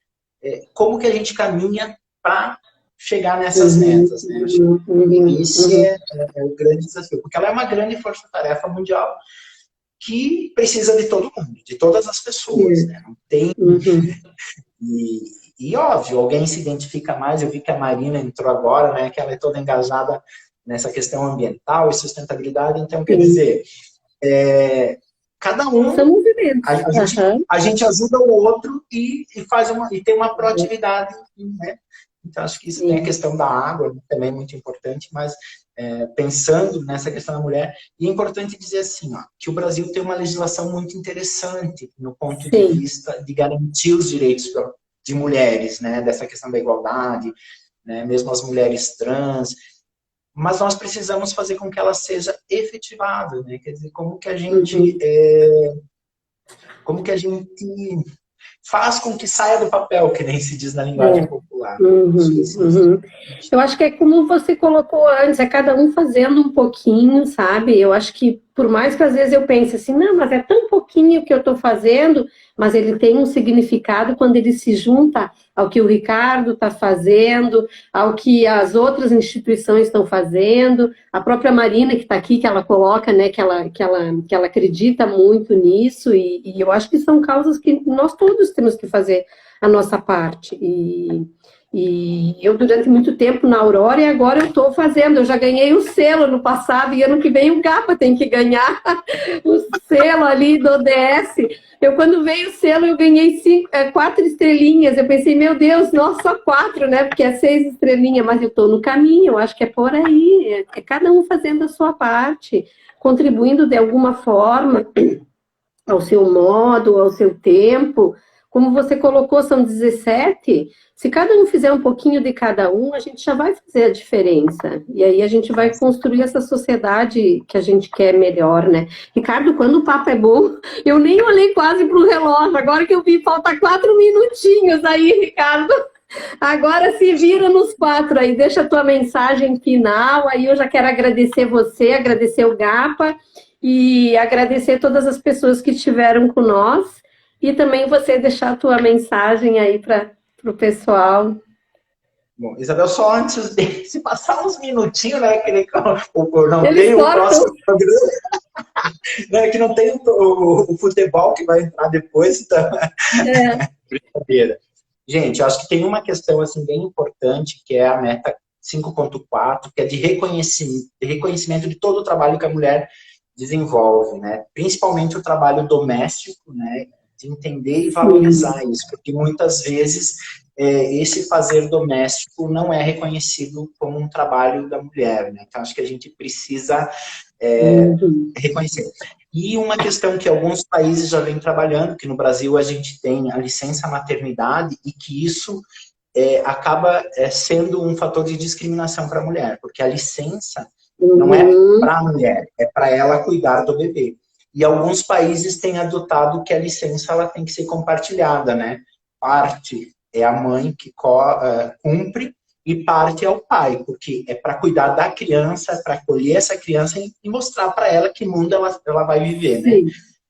como que a gente caminha para chegar nessas Uhum, metas, né? Acho uhum, que uhum, esse uhum. é o grande desafio, porque ela é uma grande força-tarefa mundial que precisa de todo mundo, de todas as pessoas, né? Não tem Uhum. e óbvio, alguém se identifica mais. Eu vi que a Marina entrou agora, né? Que ela é toda engajada nessa questão ambiental e sustentabilidade. Então, quer Sim. dizer, cada um São movimentos. Aham. a gente ajuda o outro e tem uma proatividade, né? Então, acho que isso tem a Sim. questão da água, também muito importante, mas pensando nessa questão da mulher, e é importante dizer assim, ó, que o Brasil tem uma legislação muito interessante no ponto de Sim. vista de garantir os direitos de mulheres, né, dessa questão da igualdade, né, mesmo as mulheres trans, mas nós precisamos fazer com que ela seja efetivada, né, quer dizer, Uhum. como que a gente faz com que saia do papel, que nem se diz na linguagem É. popular. Acho que Uhum, esse uhum. Eu acho que é como você colocou antes, é cada um fazendo um pouquinho, sabe? Eu acho que, por mais que às vezes eu pense assim, não, mas é tão pouquinho que eu estou fazendo, mas ele tem um significado quando ele se junta ao que o Ricardo está fazendo, ao que as outras instituições estão fazendo, a própria Marina que está aqui, que ela coloca, né, que ela acredita muito nisso, e eu acho que são causas que nós todos temos que fazer a nossa parte. E eu, durante muito tempo na Aurora, e agora eu estou fazendo. Eu já ganhei o selo no passado, e ano que vem o GAPA tem que ganhar o selo ali do ODS. Eu, quando veio o selo, eu ganhei 4 estrelinhas. Eu pensei, meu Deus, nossa, só 4, né? Porque é 6 estrelinhas, mas eu estou no caminho, eu acho que é por aí. É cada um fazendo a sua parte, contribuindo de alguma forma ao seu modo, ao seu tempo. Como você colocou, são 17. Se cada um fizer um pouquinho de cada um, a gente já vai fazer a diferença. E aí a gente vai construir essa sociedade que a gente quer melhor, né? Ricardo, quando o papo é bom, eu nem olhei quase para o relógio. Agora que eu vi, falta 4 minutinhos aí, Ricardo. Agora se vira nos quatro aí, deixa a tua mensagem final, aí eu já quero agradecer você, agradecer o Gapa e agradecer todas as pessoas que estiveram com nós e também você deixar a tua mensagem aí para o pessoal. Bom, Isabel, só antes de se passar uns minutinhos, né, que não Eles tem o cortam. próximo programa, né, que não tem o futebol que vai entrar depois, então, brincadeira. Gente, eu acho que tem uma questão assim, bem importante, que é a meta 5.4, que é de reconhecimento de todo o trabalho que a mulher desenvolve, né? Principalmente o trabalho doméstico, né? De entender e valorizar isso, porque muitas vezes esse fazer doméstico não é reconhecido como um trabalho da mulher, né? Então, acho que a gente precisa reconhecer. E uma questão que alguns países já vêm trabalhando, que no Brasil a gente tem a licença maternidade e que isso acaba sendo um fator de discriminação para a mulher, porque a licença não é para a mulher, é para ela cuidar do bebê. E alguns países têm adotado que a licença ela tem que ser compartilhada, né? Parte é a mãe que cumpre e parte é o pai, porque é para cuidar da criança, para acolher essa criança e mostrar para ela que mundo ela vai viver, né?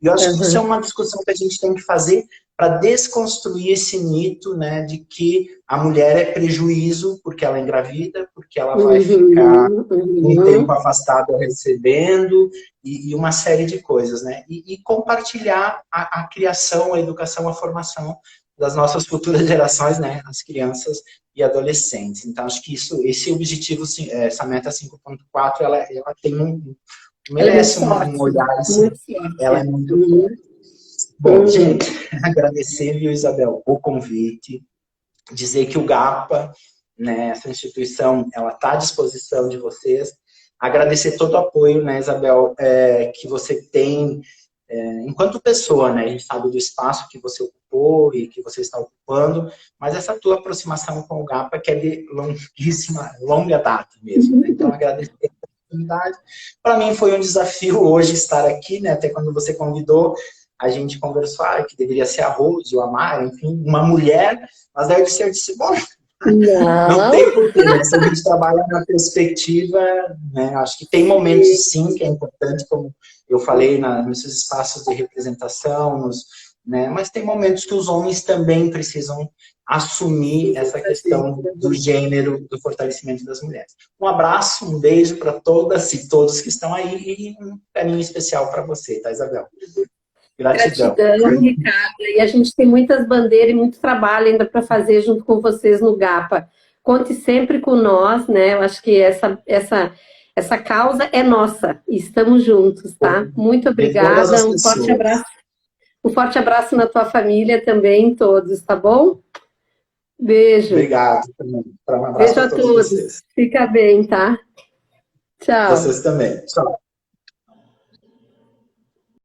E eu acho que isso é uma discussão que a gente tem que fazer para desconstruir esse mito, né, de que a mulher é prejuízo porque ela é engravida, porque ela vai ficar um tempo afastada recebendo e uma série de coisas, né? E compartilhar a criação, a educação, a formação das nossas futuras gerações, né, as crianças e adolescentes. Então, acho que esse objetivo, essa meta 5.4, ela merece um olhar assim, ela é muito boa. Bom, gente, agradecer, viu, Isabel, o convite, dizer que o GAPA, né, essa instituição, ela está à disposição de vocês, agradecer todo o apoio, né, Isabel, que você tem enquanto pessoa, né, a gente sabe do espaço que você ocupou e que você está ocupando, mas essa tua aproximação com o GAPA que é de longa data mesmo, né? Então agradecer a oportunidade. Para mim foi um desafio hoje estar aqui, né, até quando você convidou, a gente conversou que deveria ser a Rose ou a Mara, enfim, uma mulher, mas daí eu disse bom, não tem porquê, né? Se a gente trabalha na perspectiva, né? Acho que tem momentos, sim, que é importante, como eu falei, nesses espaços de representação, né? Mas tem momentos que os homens também precisam assumir essa questão do gênero, do fortalecimento das mulheres. Um abraço, um beijo para todas e todos que estão aí e um carinho especial para você, tá, Isabel? Gratidão. Gratidão, Ricardo. E a gente tem muitas bandeiras e muito trabalho ainda para fazer junto com vocês no GAPA. Conte sempre com nós, né? Eu acho que essa causa é nossa. E estamos juntos, tá? Muito obrigada. Um forte abraço. Um forte abraço na tua família também, todos, tá bom? Beijo. Obrigado. Um abraço Beijo a todos. Vocês. Fica bem, tá? Tchau. Vocês também. Tchau.